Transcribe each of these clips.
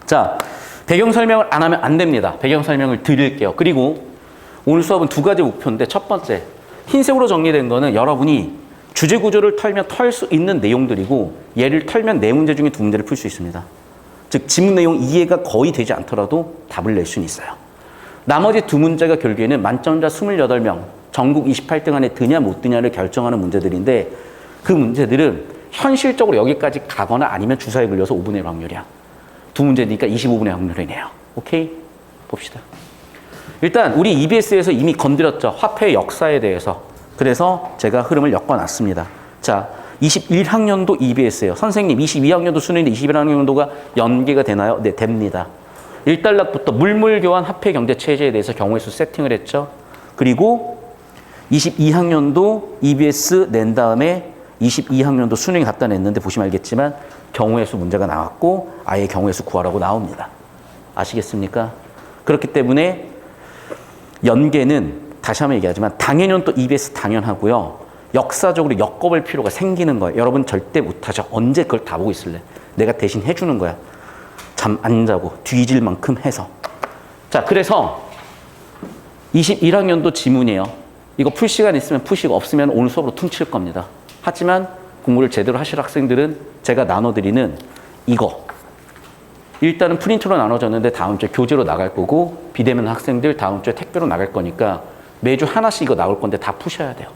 자, 배경 설명을 안 하면 안 됩니다. 배경 설명을 드릴게요. 그리고 오늘 수업은 두 가지 목표인데 첫 번째, 흰색으로 정리된 거는 여러분이 주제 구조를 털면 털 수 있는 내용들이고 얘를 털면 네 문제 중에 두 문제를 풀 수 있습니다. 즉 지문 내용 이해가 거의 되지 않더라도 답을 낼 수는 있어요. 나머지 두 문제가 결국에는 만점자 28명, 전국 28등 안에 드냐 못 드냐를 결정하는 문제들인데 그 문제들은 현실적으로 여기까지 가거나 아니면 주사에 걸려서 5분의 1 확률이야. 두 문제니까 25분의 확률이네요. 오케이? 봅시다. 일단 우리 EBS에서 이미 건드렸죠. 화폐의 역사에 대해서. 그래서 제가 흐름을 엮어놨습니다. 자, 21학년도 EBS예요. 선생님, 22학년도 수능인데 21학년도가 연계가 되나요? 네, 됩니다. 1단락부터 물물교환 화폐 경제 체제에 대해서 경우의 수 세팅을 했죠. 그리고 22학년도 EBS 낸 다음에 22학년도 수능에 갖다 냈는데 보시면 알겠지만 경우의 수 문제가 나왔고 아예 경우의 수 구하라고 나옵니다. 아시겠습니까? 그렇기 때문에 연계는 다시 한번 얘기하지만 당연히 또 EBS 당연하고요. 역사적으로 엮어볼 필요가 생기는 거예요. 여러분 절대 못하죠. 언제 그걸 다 보고 있을래? 내가 대신 해주는 거야. 잠 안 자고 뒤질 만큼 해서. 자, 그래서 21학년도 지문이에요. 이거 풀 시간 있으면 푸시고 없으면 오늘 수업으로 퉁칠 겁니다. 하지만 공부를 제대로 하실 학생들은 제가 나눠드리는 이거. 일단은 프린트로 나눠졌는데 다음 주에 교재로 나갈 거고 비대면 학생들 다음 주에 택배로 나갈 거니까 매주 하나씩 이거 나올 건데 다 푸셔야 돼요.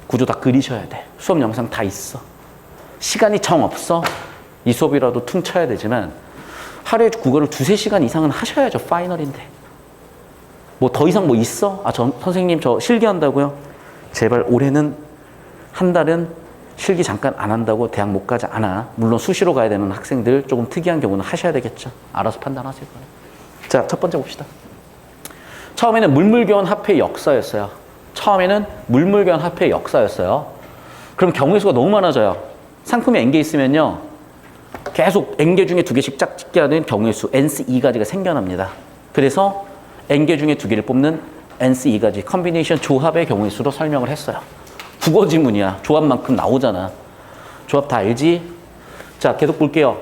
구조 다 그리셔야 돼. 수업 영상 다 있어. 시간이 정 없어. 이 수업이라도 퉁쳐야 되지만 하루에 국어를 2-3시간 이상은 하셔야죠. 파이널인데. 뭐 더 이상 뭐 있어? 아, 선생님 저 실기한다고요? 제발 올해는 한 달은 실기 잠깐 안 한다고 대학 못 가지 않아. 물론 수시로 가야 되는 학생들 조금 특이한 경우는 하셔야 되겠죠. 알아서 판단하세요. 자, 첫 번째 봅시다. 처음에는 물물교환 화폐의 역사였어요. 그럼 경우의 수가 너무 많아져요. 상품에 N개 있으면요. 계속 N개 중에 2개씩 짝 찍게 하는 경우의 수 NC2가지가 생겨납니다. 그래서 N개 중에 2개를 뽑는 NC2가지 컨비네이션 조합의 경우의 수로 설명을 했어요. 국어 지문이야. 조합만큼 나오잖아. 조합 다 알지? 자, 계속 볼게요.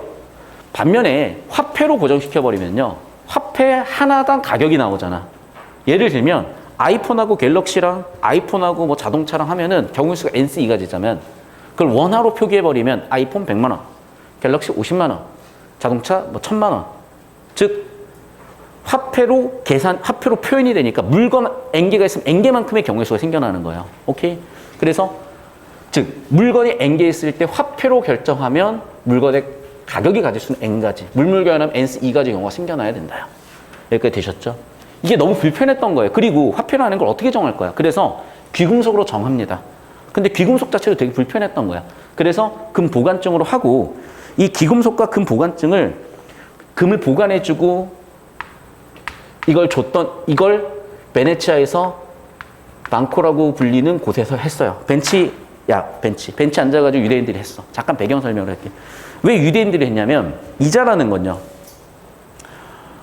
반면에 화폐로 고정시켜버리면요. 화폐 하나당 가격이 나오잖아. 예를 들면 아이폰하고 갤럭시랑 아이폰하고 뭐 자동차랑 하면은 경우의 수가 NC2가지자면 그걸 원화로 표기해버리면 아이폰 100만 원, 갤럭시 50만 원, 자동차 뭐 1000만 원. 즉 화폐로 표현이 되니까 물건 N개가 있으면 N개만큼의 경우의 수가 생겨나는 거예요. 오케이? 그래서 즉 물건이 N개 있을 때 화폐로 결정하면 물건의 가격이 가질 수는 N가지. 물물교환하면 NC2가지 경우가 생겨나야 된다. 여기까지 되셨죠? 이게 너무 불편했던 거예요. 그리고 화폐라는 걸 어떻게 정할 거야? 그래서 귀금속으로 정합니다. 근데 귀금속 자체도 되게 불편했던 거야. 그래서 금 보관증으로 하고 이 귀금속과 금 보관증을 금을 보관해주고 이걸 베네치아에서 방코라고 불리는 곳에서 했어요. 벤치 앉아가지고 유대인들이 했어. 잠깐 배경 설명을 할게. 왜 유대인들이 했냐면 이자라는 건요.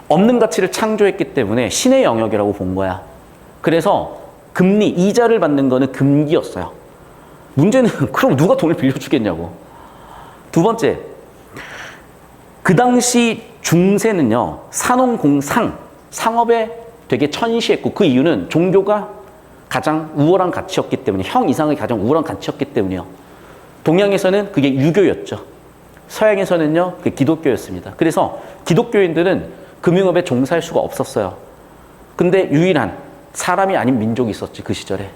없는 가치를 창조했기 때문에 신의 영역이라고 본 거야. 그래서 금리, 이자를 받는 거는 금기였어요. 문제는 그럼 누가 돈을 빌려주겠냐고. 두 번째, 그 당시 중세는요. 상업에 되게 천시했고 그 이유는 종교가 가장 우월한 가치였기 때문에 형 이상의 가장 우월한 가치였기 때문이요. 동양에서는 그게 유교였죠. 서양에서는요. 그게 기독교였습니다. 그래서 기독교인들은 금융업에 종사할 수가 없었어요. 근데 유일한 사람이 아닌 민족이 있었지 그 시절에.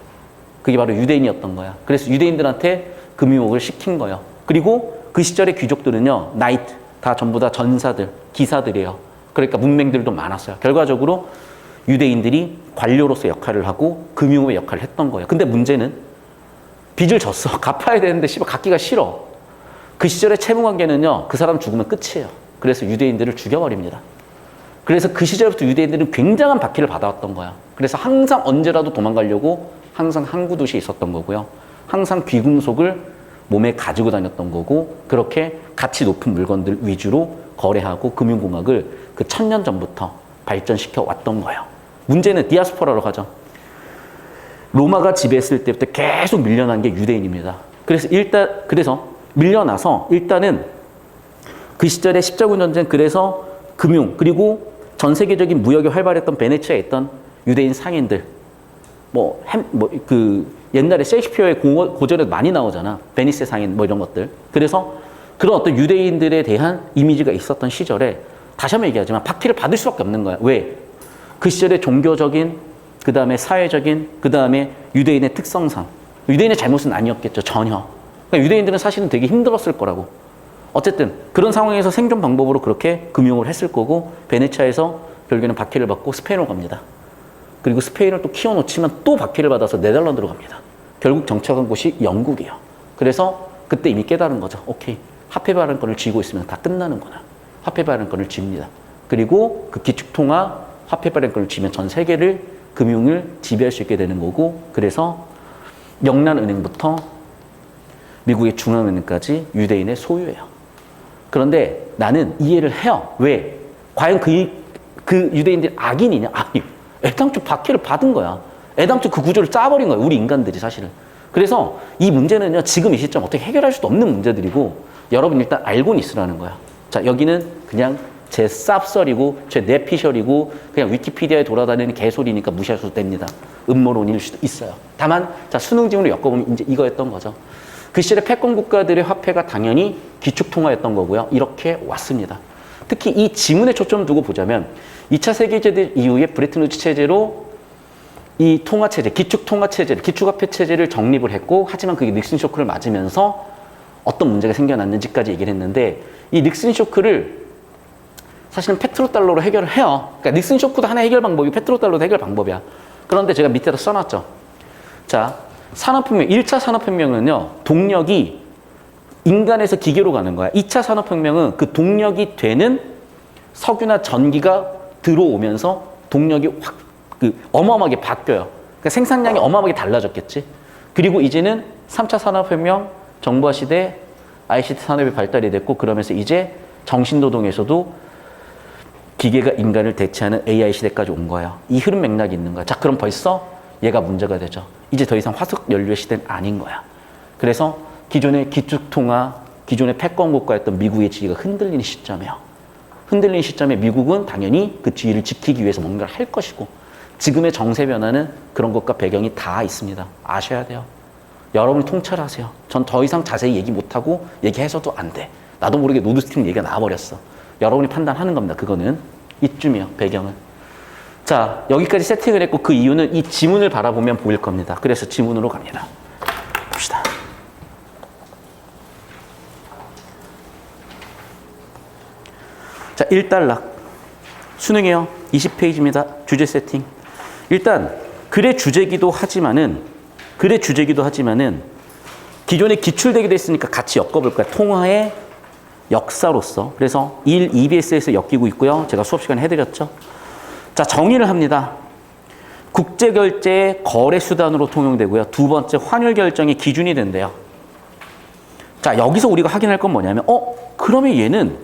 그게 바로 유대인이었던 거야. 그래서 유대인들한테 금융업을 시킨 거예요. 그리고 그 시절의 귀족들은요. 나이트 다 전부 다 전사들, 기사들이에요. 그러니까 문맹들도 많았어요. 결과적으로 유대인들이 관료로서 역할을 하고 금융업의 역할을 했던 거예요. 근데 문제는 빚을 졌어. 갚아야 되는데 갚기가 싫어. 그 시절의 채무관계는요. 그 사람 죽으면 끝이에요. 그래서 유대인들을 죽여버립니다. 그래서 그 시절부터 유대인들은 굉장한 박해를 받아왔던 거야. 그래서 항상 언제라도 도망가려고 항상 항구 도시에 있었던 거고요. 항상 귀금속을 몸에 가지고 다녔던 거고 그렇게 가치 높은 물건들 위주로 거래하고 금융공학을 그 1000년 전부터 발전시켜 왔던 거예요. 문제는 디아스포라로 가죠. 로마가 지배했을 때부터 계속 밀려난 게 유대인입니다. 그래서 밀려나서 일단은 그 시절에 십자군 전쟁, 그래서 금융, 그리고 전 세계적인 무역이 활발했던 베네치아에 있던 유대인 상인들, 옛날에 셰익스피어의 고전에도 많이 나오잖아. 베니스의 상인 뭐 이런 것들. 그래서 그런 어떤 유대인들에 대한 이미지가 있었던 시절에 다시 한번 얘기하지만 박해를 받을 수밖에 없는 거야. 왜? 그 시절에 종교적인, 그 다음에 사회적인, 그 다음에 유대인의 특성상. 유대인의 잘못은 아니었겠죠. 전혀. 그러니까 유대인들은 사실은 되게 힘들었을 거라고. 어쨌든 그런 상황에서 생존 방법으로 그렇게 금융을 했을 거고, 베네치아에서 결국에는 박해를 받고 스페인으로 갑니다. 그리고 스페인을 또 키워놓지만 또 박해를 받아서 네덜란드로 갑니다. 결국 정착한 곳이 영국이에요. 그래서 그때 이미 깨달은 거죠. 오케이, 화폐 발행권을 쥐고 있으면 다 끝나는구나. 화폐 발행권을 쥡니다. 그리고 그 기축통화 화폐 발행권을 쥐면 전 세계를, 금융을 지배할 수 있게 되는 거고, 그래서 영란은행부터 미국의 중앙은행까지 유대인의 소유예요. 그런데 나는 이해를 해요. 왜? 과연 그 유대인들이 악인이냐? 아니, 애당초 박해를 받은 거야. 애당초 그 구조를 짜버린 거야. 우리 인간들이 사실은. 그래서 이 문제는요, 지금 이 시점 어떻게 해결할 수도 없는 문제들이고, 여러분 일단 알고는 있으라는 거야. 자, 여기는 그냥 제 쌉설이고, 제 내피셜이고, 그냥 위키피디아에 돌아다니는 개소리니까 무시하셔도 됩니다. 음모론일 수도 있어요. 다만, 자, 수능지문으로 엮어보면 이제 이거였던 거죠. 그 시절에 패권 국가들의 화폐가 당연히 기축통화였던 거고요. 이렇게 왔습니다. 특히 이 지문에 초점을 두고 보자면 2차 세계대전 이후에 브레튼 우드 체제로 이 통화체제, 기축통화체제를, 기축화폐 체제를 정립을 했고, 하지만 그게 닉슨 쇼크를 맞으면서 어떤 문제가 생겨났는지까지 얘기를 했는데, 이 닉슨 쇼크를 사실은 페트로달러로 해결을 해요. 그러니까 닉슨 쇼크도 하나의 해결 방법이 페트로달러도 해결 방법이야. 그런데 제가 밑에다 써놨죠. 자, 산업혁명, 1차 산업혁명은요, 동력이 인간에서 기계로 가는 거야. 2차 산업혁명은 그 동력이 되는 석유나 전기가 들어오면서 동력이 확, 어마어마하게 바뀌어요. 그러니까 생산량이 어마어마하게 달라졌겠지. 그리고 이제는 3차 산업혁명, 정보화 시대, ICT 산업이 발달이 됐고, 그러면서 이제 정신노동에서도 기계가 인간을 대체하는 AI 시대까지 온 거예요. 이 흐름 맥락이 있는 거야. 자, 그럼 벌써 얘가 문제가 되죠. 이제 더 이상 화석 연료의 시대는 아닌 거야. 그래서 기존의 기축통화, 기존의 패권국가였던 미국의 지위가 흔들리는 시점이에요. 흔들리는 시점에 미국은 당연히 그 지위를 지키기 위해서 뭔가를 할 것이고, 지금의 정세 변화는 그런 것과 배경이 다 있습니다. 아셔야 돼요. 여러분이 통찰하세요. 전 더 이상 자세히 얘기 못하고 얘기해서도 안 돼. 나도 모르게 노드스트림 얘기가 나와버렸어. 여러분이 판단하는 겁니다. 그거는 이쯤이요, 배경은. 자, 여기까지 세팅을 했고, 그 이유는 이 지문을 바라보면 보일 겁니다. 그래서 지문으로 갑니다. 봅시다. 자, 1달러. 수능이요. 20페이지입니다. 주제 세팅. 일단 글의 주제기도 하지만은 기존에 기출되기도 했으니까 같이 엮어볼 거야. 통화의 역사로서. 그래서 1, EBS에서 엮이고 있고요. 제가 수업 시간에 해드렸죠. 자, 정의를 합니다. 국제결제의 거래수단으로 통용되고요. 두 번째, 환율결정의 기준이 된대요. 자, 여기서 우리가 확인할 건 뭐냐면, 그러면 얘는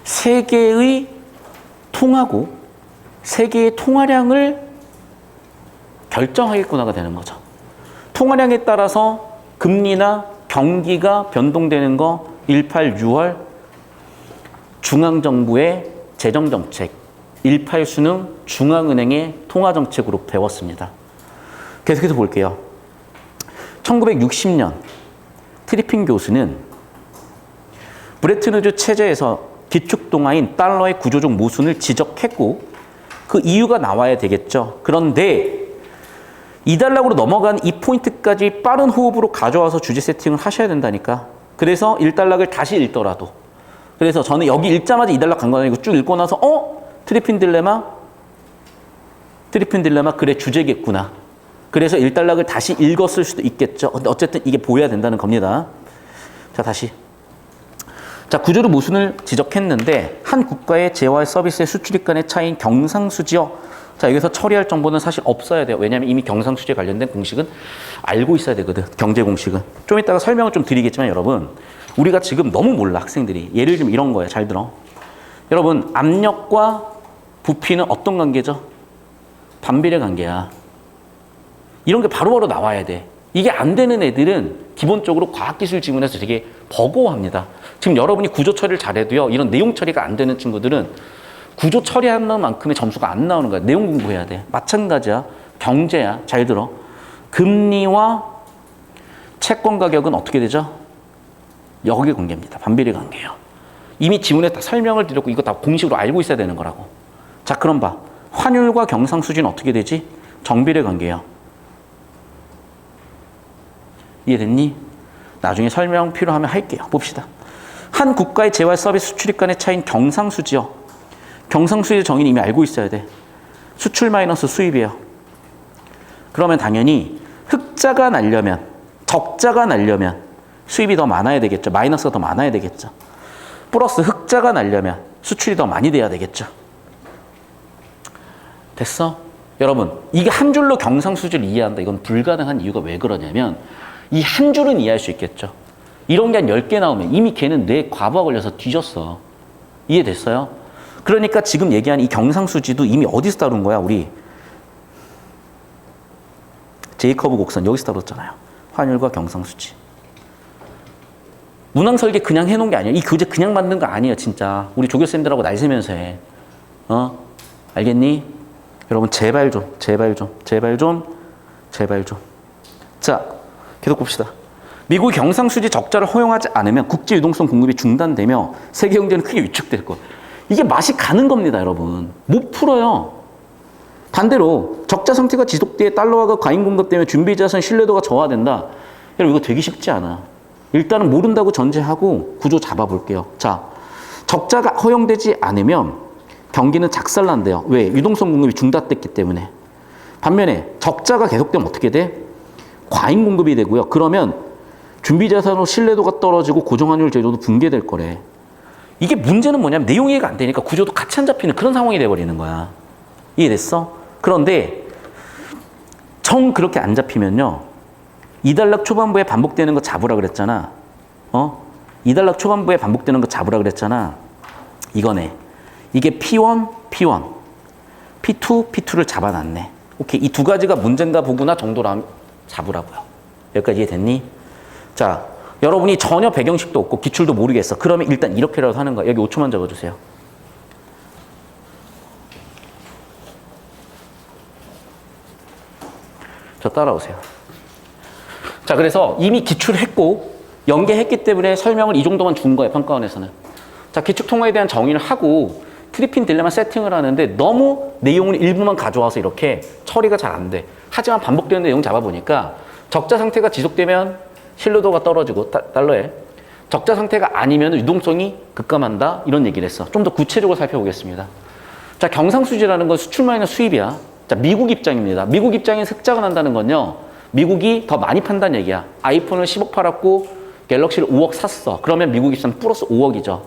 세계의 통화고, 세계의 통화량을 결정하겠구나가 되는 거죠. 통화량에 따라서 금리나 경기가 변동되는 거 18, 6월 중앙정부의 재정정책, 18 수능 중앙은행의 통화정책으로 배웠습니다. 계속해서 볼게요. 1960년 트리핀 교수는 브레튼 우드 체제에서 기축통화인 달러의 구조적 모순을 지적했고, 그 이유가 나와야 되겠죠. 그런데 2달러로 넘어간 이 포인트까지 빠른 호흡으로 가져와서 주제 세팅을 하셔야 된다니까. 그래서 1달러를 다시 읽더라도. 그래서 저는 여기 읽자마자 2달러 간 거 아니고 쭉 읽고 나서 트리핀 딜레마, 그래 주제겠구나. 그래서 1달러를 다시 읽었을 수도 있겠죠. 근데 어쨌든 이게 보여야 된다는 겁니다. 자, 다시. 자, 구조로 모순을 지적했는데, 한 국가의 재화의 서비스의 수출입 간의 차이인 경상수지어. 자, 여기서 처리할 정보는 사실 없어야 돼요. 왜냐하면 이미 경상수지에 관련된 공식은 알고 있어야 되거든. 경제 공식은. 좀 이따가 설명을 좀 드리겠지만, 여러분, 우리가 지금 너무 몰라, 학생들이. 예를 들면 이런 거예요. 잘 들어. 여러분, 압력과 부피는 어떤 관계죠? 반비례 관계야. 이런 게 바로바로 나와야 돼. 이게 안 되는 애들은 기본적으로 과학기술 지문에서 되게 버거워합니다. 지금 여러분이 구조 처리를 잘해도요, 이런 내용 처리가 안 되는 친구들은 구조 처리하는 만큼의 점수가 안 나오는 거야. 내용 공부해야 돼. 마찬가지야. 경제야. 잘 들어. 금리와 채권 가격은 어떻게 되죠? 역의 관계입니다. 반비례 관계예요. 이미 지문에 다 설명을 드렸고 이거 다 공식으로 알고 있어야 되는 거라고. 자, 그럼 봐. 환율과 경상수지는 어떻게 되지? 정비례 관계예요. 이해됐니? 나중에 설명 필요하면 할게요. 봅시다. 한 국가의 재화 서비스 수출입 간의 차이인 경상수지요. 경상수지의 정의는 이미 알고 있어야 돼. 수출 마이너스 수입이에요. 그러면 당연히 흑자가 나려면, 적자가 나려면 수입이 더 많아야 되겠죠. 마이너스가 더 많아야 되겠죠. 플러스 흑자가 나려면 수출이 더 많이 돼야 되겠죠. 됐어? 여러분, 이게 한 줄로 경상수지를 이해한다. 이건 불가능한 이유가 왜 그러냐면 이 한 줄은 이해할 수 있겠죠. 이런 게 한 10개 나오면 이미 걔는 뇌에 과부하 걸려서 뒤졌어. 이해됐어요? 그러니까 지금 얘기한 이 경상수지도 이미 어디서 다룬 거야? 우리 제이커브 곡선 여기서 다뤘잖아요. 환율과 경상수지. 문항설계 그냥 해놓은 게 아니야. 이 교재 그냥 만든 거 아니에요. 진짜. 우리 조교쌤들하고 날 새면서 해. 알겠니? 여러분 제발 좀. 자, 계속 봅시다. 미국이 경상수지 적자를 허용하지 않으면 국제 유동성 공급이 중단되며 세계 경제는 크게 위축될 것. 이게 맛이 가는 겁니다, 여러분. 못 풀어요. 반대로 적자 상태가 지속돼 달러화가 과잉 공급 때문에 준비자산 신뢰도가 저하된다. 여러분 이거 되게 쉽지 않아. 일단은 모른다고 전제하고 구조 잡아볼게요. 자, 적자가 허용되지 않으면 경기는 작살난대요. 왜? 유동성 공급이 중단됐기 때문에. 반면에 적자가 계속되면 어떻게 돼? 과잉 공급이 되고요. 그러면 준비자산으로 신뢰도가 떨어지고 고정환율 제도도 붕괴될 거래. 이게 문제는 뭐냐면 내용 이해가 안 되니까 구조도 같이 안 잡히는 그런 상황이 돼버리는 거야. 이해됐어? 그런데 정 그렇게 안 잡히면요. 이단락 초반부에 반복되는 거 잡으라 그랬잖아. 이단락 초반부에 반복되는 거 잡으라 그랬잖아. 이거네. 이게 P1, P2, P2를 잡아놨네. 오케이. 이 두 가지가 문제인가 보구나 정도로 잡으라고요. 여기까지 이해됐니? 자, 여러분이 전혀 배경식도 없고 기출도 모르겠어. 그러면 일단 이렇게라도 하는 거야. 여기 5초만 적어주세요. 저 따라오세요. 자, 그래서 이미 기출을 했고 연계했기 때문에 설명을 이 정도만 준 거예요. 평가원에서는. 자, 기축통화에 대한 정의를 하고 트리핀 딜레마 세팅을 하는데 너무 내용을 일부만 가져와서 이렇게 처리가 잘 안 돼. 하지만 반복되는 내용 잡아보니까 적자 상태가 지속되면 신뢰도가 떨어지고 달러에 적자 상태가 아니면 유동성이 급감한다. 이런 얘기를 했어. 좀 더 구체적으로 살펴보겠습니다. 자, 경상수지라는 건 수출 마이너스 수입이야. 자, 미국 입장입니다. 미국 입장에 흑자가 난다는 건요. 미국이 더 많이 판다는 얘기야. 아이폰을 10억 팔았고 갤럭시를 5억 샀어. 그러면 미국 입장 플러스 5억이죠.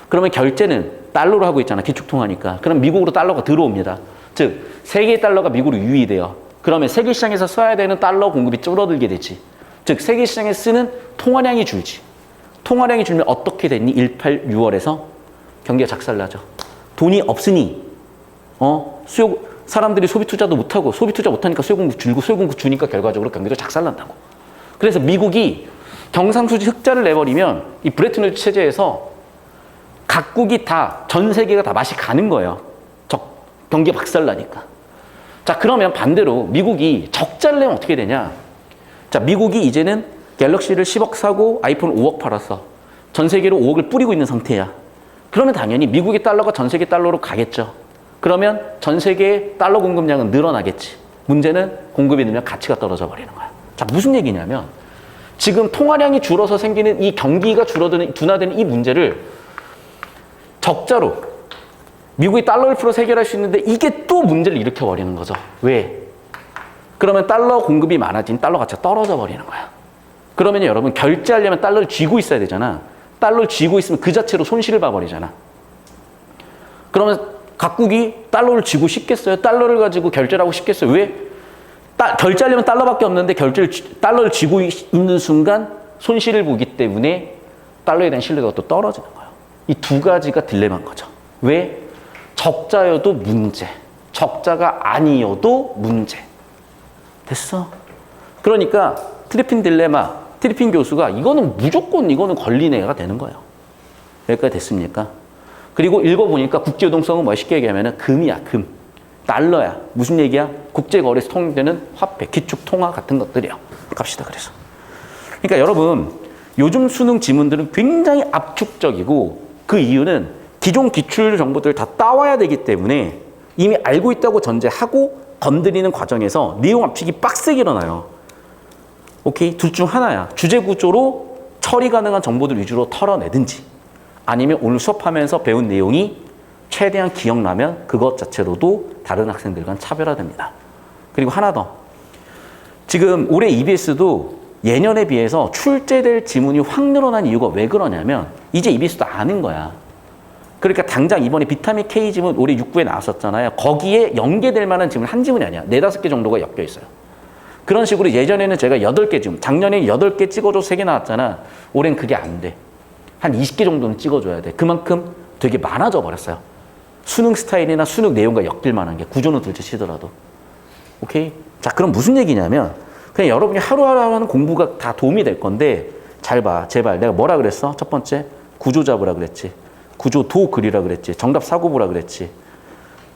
그러면 결제는 달러로 하고 있잖아. 기축통화니까. 그럼 미국으로 달러가 들어옵니다. 즉 세계 달러가 미국으로 유입돼요. 그러면 세계 시장에서 써야 되는 달러 공급이 줄어들게 되지. 즉 세계 시장에 쓰는 통화량이 줄지. 통화량이 줄면 어떻게 됐니? 18, 6월에서 경기가 작살나죠. 돈이 없으니 사람들이 소비 투자도 못하고 소비 투자 못하니까 수요 공급 줄고 수요 공급 주니까 결과적으로 경기도 작살난다고. 그래서 미국이 경상수지 흑자를 내버리면 이 브레튼 우드 체제에서 각국이 다 전 세계가 다 맛이 가는 거예요. 경기가 박살나니까. 자, 그러면 반대로 미국이 적자를 내면 어떻게 되냐? 자, 미국이 이제는 갤럭시를 10억 사고 아이폰 5억 팔았어. 전 세계로 5억을 뿌리고 있는 상태야. 그러면 당연히 미국의 달러가 전 세계 달러로 가겠죠. 그러면 전 세계의 달러 공급량은 늘어나겠지. 문제는 공급이 늘면 가치가 떨어져 버리는 거야. 자, 무슨 얘기냐면 지금 통화량이 줄어서 생기는 이 경기가 줄어드는 둔화되는 이 문제를 적자로 미국이 달러를 풀어서 해결할 수 있는데 이게 또 문제를 일으켜 버리는 거죠. 왜? 그러면 달러 공급이 많아진 달러 가치가 떨어져 버리는 거야. 그러면 여러분 결제하려면 달러를 쥐고 있어야 되잖아. 달러를 쥐고 있으면 그 자체로 손실을 봐버리잖아. 그러면 각국이 달러를 쥐고 싶겠어요? 달러를 가지고 결제를 하고 싶겠어요? 왜? 결제하려면 달러밖에 없는데 달러를 쥐고 있는 순간 손실을 보기 때문에 달러에 대한 신뢰도가 또 떨어지는 거예요. 이 두 가지가 딜레마인 거죠. 왜? 적자여도 문제, 적자가 아니어도 문제. 됐어? 그러니까 트리핀 딜레마, 트리핀 교수가 이거는 무조건 이거는 걸린 애가 되는 거예요. 여기까지 됐습니까? 그리고 읽어보니까 국제유동성은 뭐 쉽게 얘기하면 금이야, 금. 달러야. 무슨 얘기야? 국제거래에서 통용되는 화폐, 기축통화 같은 것들이요. 갑시다, 그래서. 그러니까 여러분, 요즘 수능 지문들은 굉장히 압축적이고 그 이유는 기존 기출 정보들을 다 따와야 되기 때문에 이미 알고 있다고 전제하고 건드리는 과정에서 내용 압축이 빡세게 일어나요. 오케이? 둘 중 하나야. 주제 구조로 처리 가능한 정보들 위주로 털어내든지 아니면 오늘 수업하면서 배운 내용이 최대한 기억나면 그것 자체로도 다른 학생들과는 차별화됩니다. 그리고 하나 더. 지금 올해 EBS도 예년에 비해서 출제될 지문이 확 늘어난 이유가 왜 그러냐면 이제 EBS도 아는 거야. 그러니까 당장 이번에 비타민 K 지문 올해 6구에 나왔었잖아요. 거기에 연계될 만한 지문 한 지문이 아니야. 4-5개 정도가 엮여 있어요. 그런 식으로 예전에는 제가 8개 지문, 작년에 8개 찍어줘서 3개 나왔잖아. 올해는 그게 안 돼. 한 20개 정도는 찍어줘야 돼. 그만큼 되게 많아져 버렸어요. 수능 스타일이나 수능 내용과 엮일 만한 게 구조는 둘째 치더라도. 오케이? 자, 그럼 무슨 얘기냐면 그냥 여러분이 하루하루 하는 공부가 다 도움이 될 건데 잘 봐. 제발. 내가 뭐라 그랬어? 첫 번째, 구조 잡으라 그랬지. 구조도 그리라 그랬지. 정답 사고 보라 그랬지.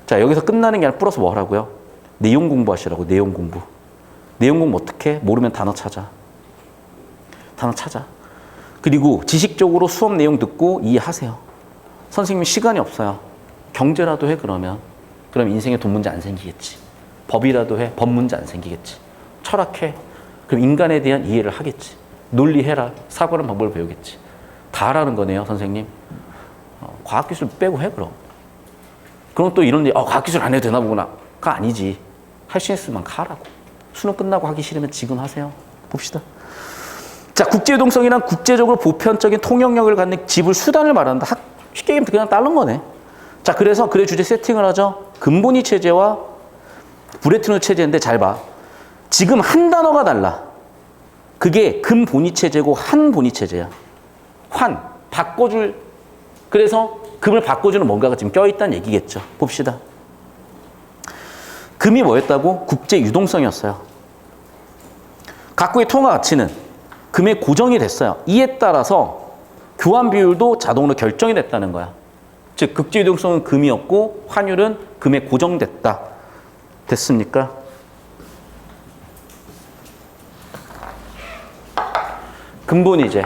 자, 여기서 끝나는 게 아니라 플러스 뭐 하라고요? 내용 공부하시라고, 내용 공부. 내용 공부 어떻게 해? 모르면 단어 찾아. 단어 찾아. 그리고 지식적으로 수업 내용 듣고 이해하세요. 선생님 시간이 없어요. 경제라도 해 그러면. 그럼 인생에 돈 문제 안 생기겠지. 법이라도 해. 법 문제 안 생기겠지. 철학해. 그럼 인간에 대한 이해를 하겠지. 논리해라. 사고하는 방법을 배우겠지. 다 하라는 거네요, 선생님. 과학기술 빼고 해 그럼. 그럼 또 이런 과학기술 안 해도 되나 보구나. 가 아니지. 할 수 있으면 하라고. 수능 끝나고 하기 싫으면 지금 하세요. 봅시다. 자, 국제유동성이란 국제적으로 보편적인 통용력을 갖는 지불 수단을 말한다. 쉽게 얘기하면 그냥 다른 거네. 자, 그래서 그래 주제 세팅을 하죠. 근본위 체제와 브레튼 체제인데 잘 봐. 지금 한 단어가 달라. 그게 근본위 체제고 한본위 체제야. 환, 바꿔줄. 그래서 금을 바꿔주는 뭔가가 지금 껴있다는 얘기겠죠. 봅시다. 금이 뭐였다고? 국제유동성이었어요. 각국의 통화 가치는 금에 고정이 됐어요. 이에 따라서 교환 비율도 자동으로 결정이 됐다는 거야. 즉 국제유동성은 금이었고 환율은 금에 고정됐다. 됐습니까? 근본이제.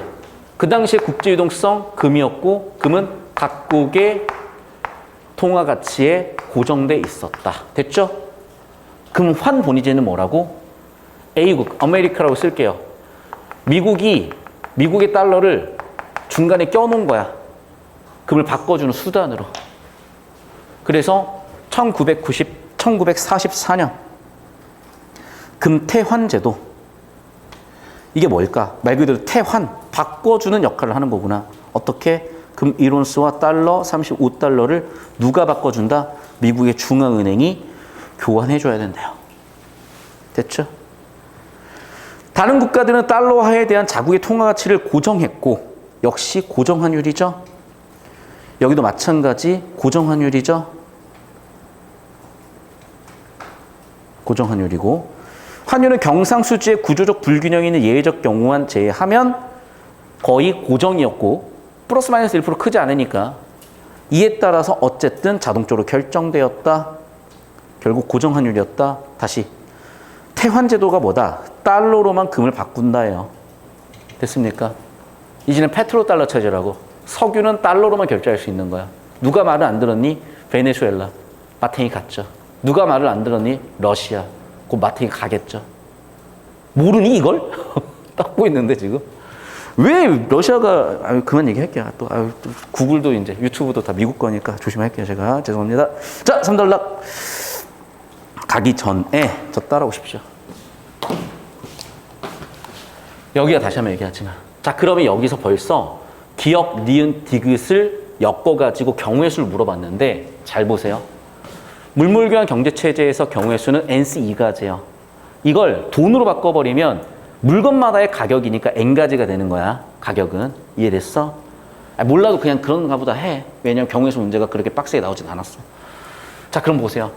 그 당시에 국제유동성 금이었고 금은 각국의 통화 가치에 고정돼 있었다. 됐죠? 금 환본위제는 뭐라고? A국, 아메리카라고 쓸게요. 미국의 달러를 중간에 껴놓은 거야. 금을 바꿔주는 수단으로. 그래서 1944년 금태환제도. 이게 뭘까? 말 그대로 태환, 바꿔주는 역할을 하는 거구나. 어떻게? 금 1온스와 달러 35달러를 누가 바꿔준다? 미국의 중앙은행이 교환해줘야 된대요. 됐죠? 다른 국가들은 달러화에 대한 자국의 통화 가치를 고정했고 역시 고정환율이죠. 여기도 마찬가지 고정환율이죠. 고정환율이고 환율은 경상수지의 구조적 불균형이 있는 예외적 경우만 제외하면 거의 고정이었고 플러스 마이너스 1% 크지 않으니까 이에 따라서 어쨌든 자동적으로 결정되었다. 결국 고정환율이었다. 다시 태환제도가 뭐다? 달러로만 금을 바꾼다예요. 됐습니까? 이제는 페트로달러 체제라고. 석유는 달러로만 결제할 수 있는 거야. 누가 말을 안 들었니? 베네수엘라. 마탱이 갔죠. 누가 말을 안 들었니? 러시아. 곧 마탱이 가겠죠. 모르니 이걸? 닦고 있는데 지금. 왜 러시아가 그만 얘기할게요. 또 구글도 이제 유튜브도 다 미국 거니까 조심할게요. 제가 죄송합니다. 자, 3단락 가기 전에 저 따라오십시오. 여기가 다시 한번 얘기하지만 자, 그러면 여기서 벌써 기역, 니은, 디귿을 엮어가지고 경우의 수를 물어봤는데 잘 보세요. 물물교환 경제체제에서 경우의 수는 NC 2가지예요. 이걸 돈으로 바꿔버리면 물건마다의 가격이니까 N가지가 되는 거야. 가격은. 이해됐어? 몰라도 그냥 그런가 보다 해. 왜냐면 경우의 수 문제가 그렇게 빡세게 나오진 않았어. 자, 그럼 보세요.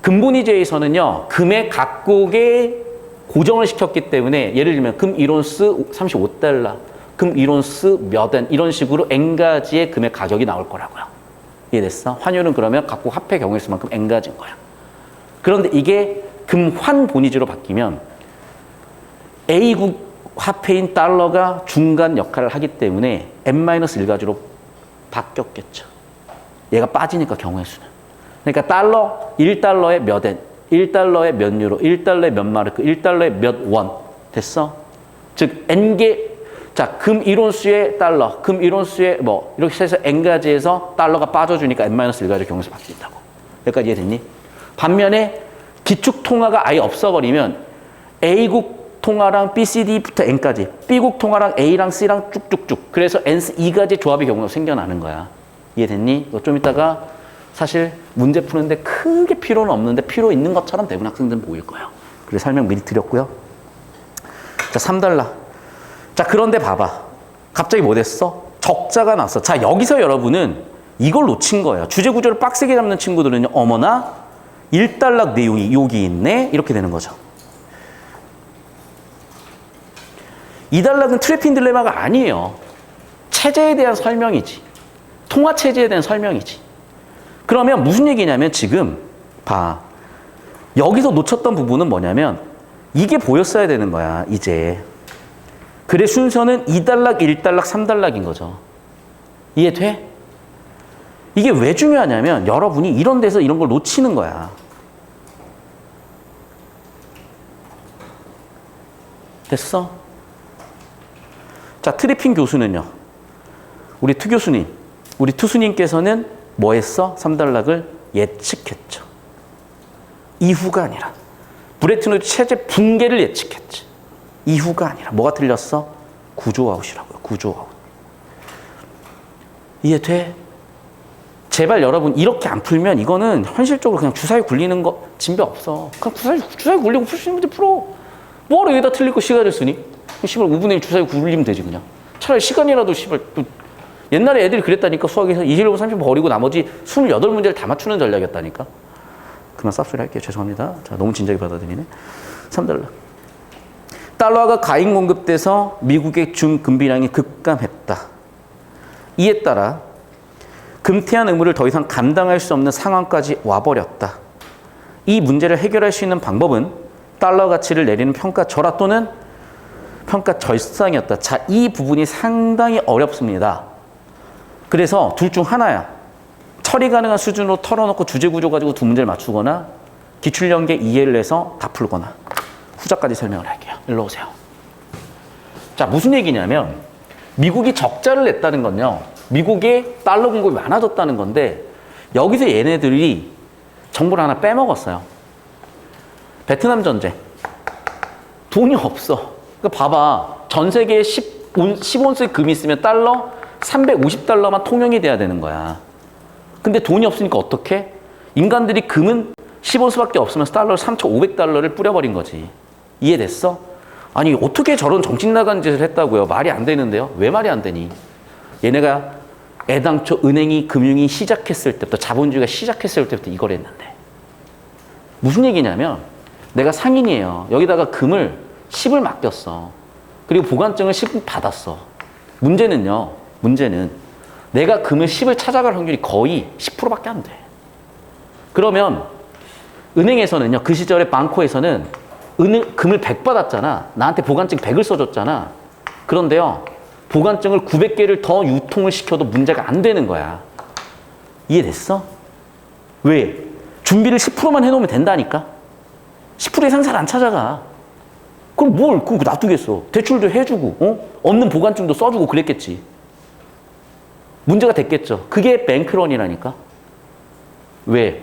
근본위제에서는요. 금의 각국의 고정을 시켰기 때문에 예를 들면 금 1온스 35달러, 금 1온스 몇 엔 이런 식으로 N가지의 금의 가격이 나올 거라고요. 이해됐어? 환율은 그러면 각국 화폐 경우의 수만큼 N가지인 거야. 그런데 이게 금환 본위주로 바뀌면 A국 화폐인 달러가 중간 역할을 하기 때문에 N-1가지로 바뀌었겠죠. 얘가 빠지니까 경우의 수는. 그러니까 달러, 1달러에 몇 엔, 1달러에 몇 유로, 1달러에 몇 마르크, 1달러에 몇 원. 됐어? 즉 N개, 자, 금 1온수에 달러, 금 1온수에 뭐 이렇게 해서 N가지에서 달러가 빠져주니까 N-1가지로 경우의 수 바뀐다고. 여기까지 이해됐니? 반면에 기축 통화가 아예 없어버리면 A국 통화랑 B, C, D부터 N까지, B국 통화랑 A랑 C랑 쭉쭉쭉. 그래서 N2가지 조합의 경우가 생겨나는 거야. 이해됐니? 이거 좀 이따가 사실 문제 푸는데 크게 필요는 없는데 필요 있는 것처럼 대부분 학생들은 보일 거예요. 그래서 설명 미리 드렸고요. 자, 3달러. 자, 그런데 봐봐. 갑자기 뭐 됐어? 적자가 났어. 자, 여기서 여러분은 이걸 놓친 거예요. 주제 구조를 빡세게 잡는 친구들은요. 어머나 1달러 내용이 여기 있네. 이렇게 되는 거죠. 2달러는 트래핑 딜레마가 아니에요. 체제에 대한 설명이지. 통화 체제에 대한 설명이지. 그러면 무슨 얘기냐면 지금 봐. 여기서 놓쳤던 부분은 뭐냐면 이게 보였어야 되는 거야. 이제. 그래 순서는 2달러, 1달러, 3달러인 거죠. 이해돼? 이게 왜 중요하냐면 여러분이 이런 데서 이런 걸 놓치는 거야. 됐어? 자, 트리핑 교수는요. 우리 투 교수님, 우리 투수님께서는 뭐 했어? 3달락을 예측했죠. 이후가 아니라. 브레튼 우드 체제 붕괴를 예측했지. 이후가 아니라. 뭐가 틀렸어? 구조아웃이라고요. 구조아웃. 이해돼? 제발 여러분 이렇게 안 풀면 이거는 현실적으로 그냥 주사위 굴리는 거 진배 없어. 그냥 주사위 굴리고 풀 수 있는 문제 풀어. 뭐하러 여기다 틀릴 거 시간을 쓰니? 씨발 5분의 1 주사위 굴리면 되지 그냥. 차라리 시간이라도 씨발 옛날에 애들이 그랬다니까. 수학에서 21분 30분 버리고 나머지 28문제를 다 맞추는 전략이었다니까. 그만 쌉소리 할게요. 죄송합니다. 자, 너무 진작에 받아들이네. 3달러. 달러가 가인 공급돼서 미국의 중금비량이 급감했다. 이에 따라 금태한 의무를 더 이상 감당할 수 없는 상황까지 와버렸다. 이 문제를 해결할 수 있는 방법은 달러 가치를 내리는 평가 절하 또는 평가 절상이었다. 자, 이 부분이 상당히 어렵습니다. 그래서 둘 중 하나야. 처리 가능한 수준으로 털어놓고 주제 구조 가지고 두 문제를 맞추거나 기출연계 이해를 해서 다 풀거나. 후자까지 설명을 할게요. 일로 오세요. 자, 무슨 얘기냐면 미국이 적자를 냈다는 건요. 미국의 달러 공급이 많아졌다는 건데 여기서 얘네들이 정보를 하나 빼먹었어요. 베트남 전쟁. 돈이 없어. 그러니까 봐봐. 전 세계에 10온스 금이 있으면 달러 350달러만 통용이 돼야 되는 거야. 근데 돈이 없으니까 어떡해? 인간들이 금은 10온스밖에 없으면서 달러를 3,500달러를 뿌려버린 거지. 이해됐어? 아니 어떻게 저런 정신 나간 짓을 했다고요? 말이 안 되는데요. 왜 말이 안 되니? 얘네가 애당초 은행이 금융이 시작했을 때부터 자본주의가 시작했을 때부터 이걸 했는데 무슨 얘기냐면 내가 상인이에요. 여기다가 금을 10을 맡겼어. 그리고 보관증을 10을 받았어. 문제는 내가 금을 10을 찾아갈 확률이 거의 10%밖에 안 돼. 그러면 은행에서는요. 그 시절에 방코에서는 금을 100 받았잖아. 나한테 보관증 100을 써줬잖아. 그런데요. 보관증을 900개를 더 유통을 시켜도 문제가 안 되는 거야. 이해됐어? 왜? 준비를 10%만 해놓으면 된다니까? 10% 이상 잘 안 찾아가. 그럼 그거 놔두겠어. 대출도 해주고, 없는 보관증도 써주고 그랬겠지. 문제가 됐겠죠. 그게 뱅크런이라니까. 왜?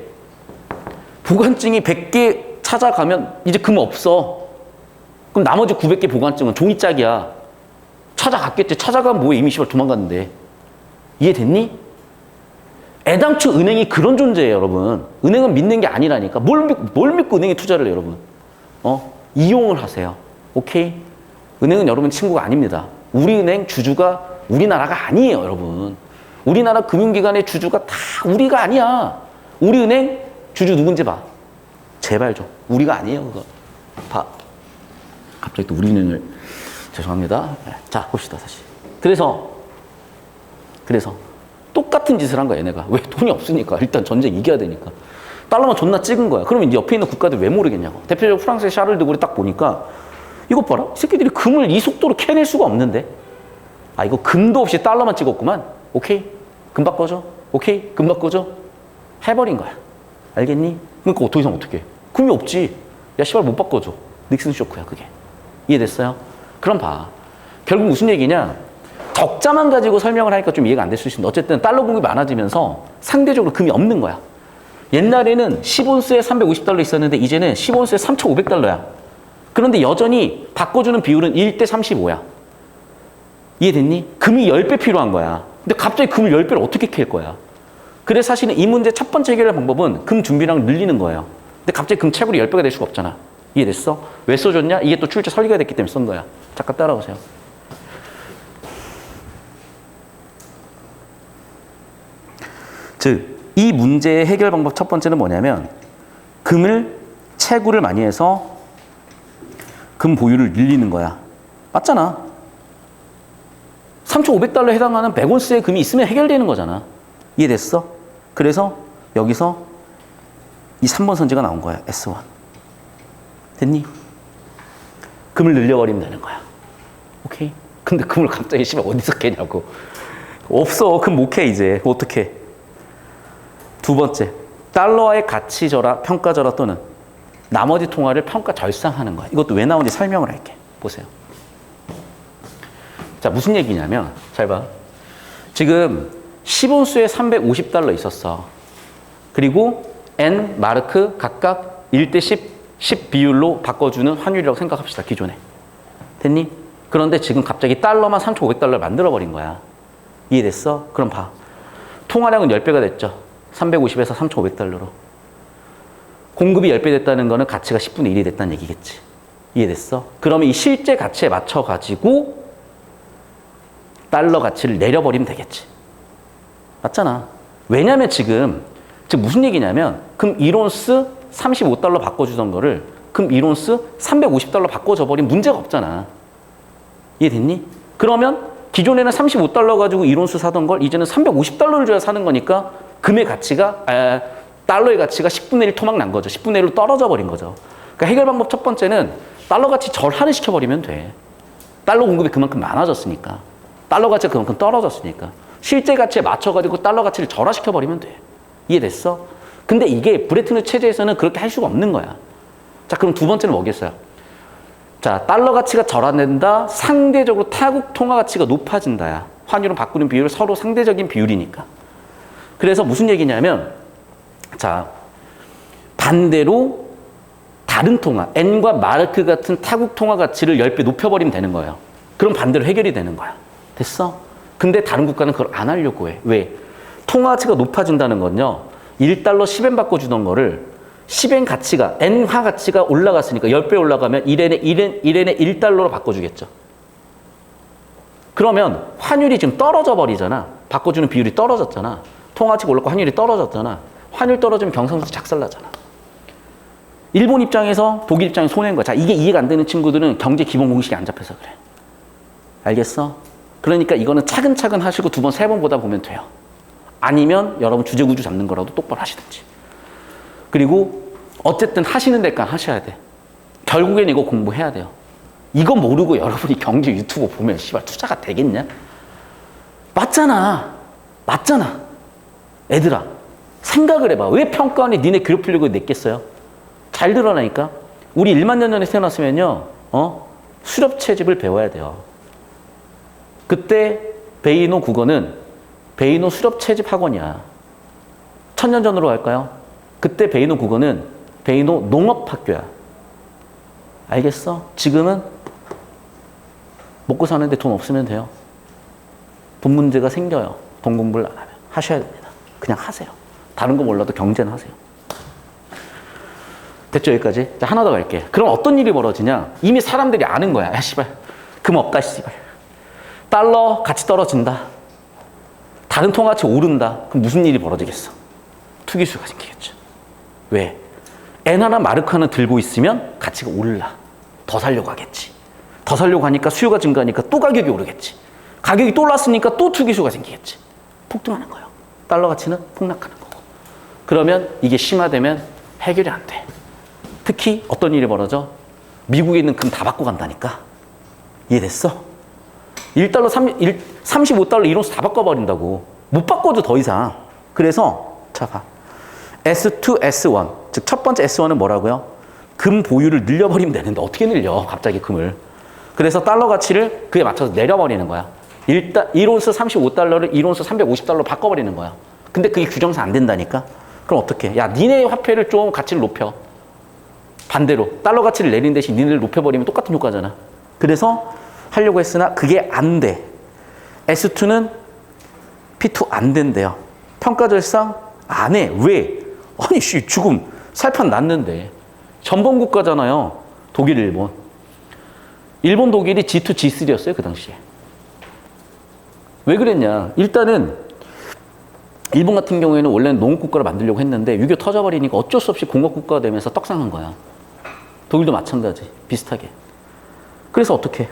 보관증이 100개 찾아가면 이제 금 없어. 그럼 나머지 900개 보관증은 종이짝이야. 찾아갔겠지. 찾아가면 뭐해. 이미 씨발 도망갔는데. 이해됐니? 애당초 은행이 그런 존재예요, 여러분. 은행은 믿는 게 아니라니까. 뭘 믿고 은행에 투자를 해요, 여러분. 이용을 하세요. 오케이? 은행은 여러분 친구가 아닙니다. 우리 은행 주주가 우리나라가 아니에요, 여러분. 우리나라 금융기관의 주주가 다 우리가 아니야. 우리 은행 주주 누군지 봐. 제발 좀. 우리가 아니에요, 그거. 봐. 갑자기 또 우리은행을 죄송합니다. 자, 봅시다 다시. 그래서 똑같은 짓을 한 거야 얘네가. 왜? 돈이 없으니까. 일단 전쟁 이겨야 되니까. 달러만 존나 찍은 거야. 그러면 이제 옆에 있는 국가들 왜 모르겠냐고. 대표적으로 프랑스의 샤를 드골이 딱 보니까 이것 봐라. 이 새끼들이 금을 이 속도로 캐낼 수가 없는데. 아, 이거 금도 없이 달러만 찍었구만. 오케이. 금 바꿔줘. 오케이. 금 바꿔줘. 해버린 거야. 알겠니? 그러니까 더 이상 어떻게 해? 금이 없지. 야, 씨발 못 바꿔줘. 닉슨 쇼크야, 그게. 이해됐어요? 그럼 봐. 결국 무슨 얘기냐? 적자만 가지고 설명을 하니까 좀 이해가 안 될 수 있는데 어쨌든 달러 공급이 많아지면서 상대적으로 금이 없는 거야. 옛날에는 10온스에 350달러 있었는데 이제는 10온스에 3,500달러야. 그런데 여전히 바꿔주는 비율은 1대 35야. 이해됐니? 금이 10배 필요한 거야. 근데 갑자기 금을 10배를 어떻게 캘 거야? 그래서 사실은 이 문제 첫 번째 해결할 방법은 금 준비량을 늘리는 거예요. 근데 갑자기 금 채굴이 10배가 될 수가 없잖아. 이해됐어? 왜 써줬냐? 이게 또 출제 설계가 됐기 때문에 쓴 거야. 잠깐 따라오세요. 즉, 이 문제의 해결 방법 첫 번째는 뭐냐면 금을 채굴을 많이 해서 금 보유를 늘리는 거야. 맞잖아. 3,500달러에 해당하는 100온스의 금이 있으면 해결되는 거잖아. 이해됐어? 그래서 여기서 이 3번 선지가 나온 거야. S1. 됐니? 금을 늘려버리면 되는 거야. 오케이? 근데 금을 갑자기 씨발 어디서 캐냐고. 없어. 금 못 캐 이제. 어떡해. 두 번째, 달러의 가치절하, 평가절하 또는 나머지 통화를 평가 절상하는 거야. 이것도 왜 나오는지 설명을 할게. 보세요. 자, 무슨 얘기냐면 잘 봐. 지금 10온스에 350달러 있었어. 그리고 N, 마르크 각각 1대 10 비율로 바꿔주는 환율이라고 생각합시다. 기존에. 됐니? 그런데 지금 갑자기 달러만 3,500달러를 만들어버린 거야. 이해됐어? 그럼 봐. 통화량은 10배가 됐죠. 350에서 3,500달러로. 공급이 10배 됐다는 거는 가치가 10분의 1이 됐다는 얘기겠지. 이해됐어? 그러면 이 실제 가치에 맞춰가지고 달러 가치를 내려버리면 되겠지. 맞잖아. 왜냐면 지금 무슨 얘기냐면 금 1온스 35달러 바꿔주던 거를 금 1온스 350달러 바꿔줘버리면 문제가 없잖아. 이해됐니? 그러면 기존에는 35달러 가지고 1온스 사던 걸 이제는 350달러를 줘야 사는 거니까 금의 가치가, 달러의 가치가 10분의 1 토막 난 거죠. 10분의 1로 떨어져 버린 거죠. 그러니까 해결 방법 첫 번째는 달러 가치 절하를 시켜버리면 돼. 달러 공급이 그만큼 많아졌으니까. 달러 가치가 그만큼 떨어졌으니까. 실제 가치에 맞춰가지고 달러 가치를 절하시켜버리면 돼. 이해됐어? 근데 이게 브레튼 체제에서는 그렇게 할 수가 없는 거야. 자, 그럼 두 번째는 뭐겠어요? 자, 달러 가치가 절하된다. 상대적으로 타국 통화 가치가 높아진다야. 환율을 바꾸는 비율은 서로 상대적인 비율이니까. 그래서 무슨 얘기냐면, 자, 반대로 다른 통화, N과 마르크 같은 타국 통화 가치를 10배 높여버리면 되는 거예요. 그럼 반대로 해결이 되는 거야. 됐어? 근데 다른 국가는 그걸 안 하려고 해. 왜? 통화 가치가 높아진다는 건요, 1달러 10엔 바꿔주던 거를 10엔 가치가, N화 가치가 올라갔으니까 10배 올라가면 1엔에 1달러로 바꿔주겠죠. 그러면 환율이 지금 떨어져 버리잖아. 바꿔주는 비율이 떨어졌잖아. 통화 가치가 올랐고 환율이 떨어졌잖아. 환율 떨어지면 경상수 작살나잖아. 일본 입장에서 독일 입장에 손해인 거야. 자, 이게 이해가 안 되는 친구들은 경제 기본 공식이 안 잡혀서 그래. 알겠어? 그러니까 이거는 차근차근 하시고 두 번, 세 번 보다 보면 돼요. 아니면 여러분 주제구조 잡는 거라도 똑바로 하시든지. 그리고 어쨌든 하시는 데까지 하셔야 돼. 결국엔 이거 공부해야 돼요. 이거 모르고 여러분이 경제 유튜브 보면 씨발 투자가 되겠냐? 맞잖아. 애들아, 생각을 해봐. 왜 평가원이 니네 괴롭히려고 냈겠어요? 잘 드러나니까. 우리 1만 년 전에 태어났으면요, 수렵 채집을 배워야 돼요. 그때 베이노 국어는 베이노 수렵 채집 학원이야. 1000년 전으로 갈까요? 그때 베이노 국어는 베이노 농업학교야. 알겠어? 지금은 먹고 사는데 돈 없으면 돼요. 돈 문제가 생겨요. 돈 공부를 안 하면. 하셔야 됩니다. 그냥 하세요. 다른 거 몰라도 경제는 하세요. 됐죠, 여기까지? 자, 하나 더 갈게. 그럼 어떤 일이 벌어지냐? 이미 사람들이 아는 거야. 야, 씨발. 금 없다, 씨발. 달러 가치 떨어진다. 다른 통화 가치 오른다. 그럼 무슨 일이 벌어지겠어? 투기수요가 생기겠죠. 왜? N 하나 마르크 하나 들고 있으면 가치가 올라. 더 살려고 하겠지. 더 사려고 하니까 수요가 증가하니까 또 가격이 오르겠지. 가격이 또 올랐으니까 또 투기수요가 생기겠지. 폭등하는 거예요. 달러 가치는 폭락하는 거고. 그러면 이게 심화되면 해결이 안 돼. 특히 어떤 일이 벌어져? 미국에 있는 금 다 받고 간다니까. 이해됐어? 35달러 1온스 다 바꿔버린다고. 못 바꿔도 더 이상. 그래서 자 봐. S2, S1. 즉 첫 번째 S1은 뭐라고요? 금 보유를 늘려버리면 되는데 어떻게 늘려? 갑자기 금을. 그래서 달러 가치를 그에 맞춰서 내려버리는 거야. 1온스 35달러를 1온스 350달러로 바꿔버리는 거야. 근데 그게 규정상 안 된다니까? 그럼 어떡해? 야, 니네 화폐를 좀 가치를 높여. 반대로 달러 가치를 내린 대신 니네를 높여버리면 똑같은 효과잖아. 그래서 하려고 했으나 그게 안 돼. S2는 P2 안 된대요. 평가절상 안 해. 왜? 아니 지금 살판 났는데 전범 국가잖아요. 독일, 일본. 일본, 독일이 G2, G3였어요. 그 당시에. 왜 그랬냐. 일단은 일본 같은 경우에는 원래는 농업국가를 만들려고 했는데 6.25 터져버리니까 어쩔 수 없이 공업국가가 되면서 떡상한 거야. 독일도 마찬가지. 비슷하게. 그래서 어떻게 해?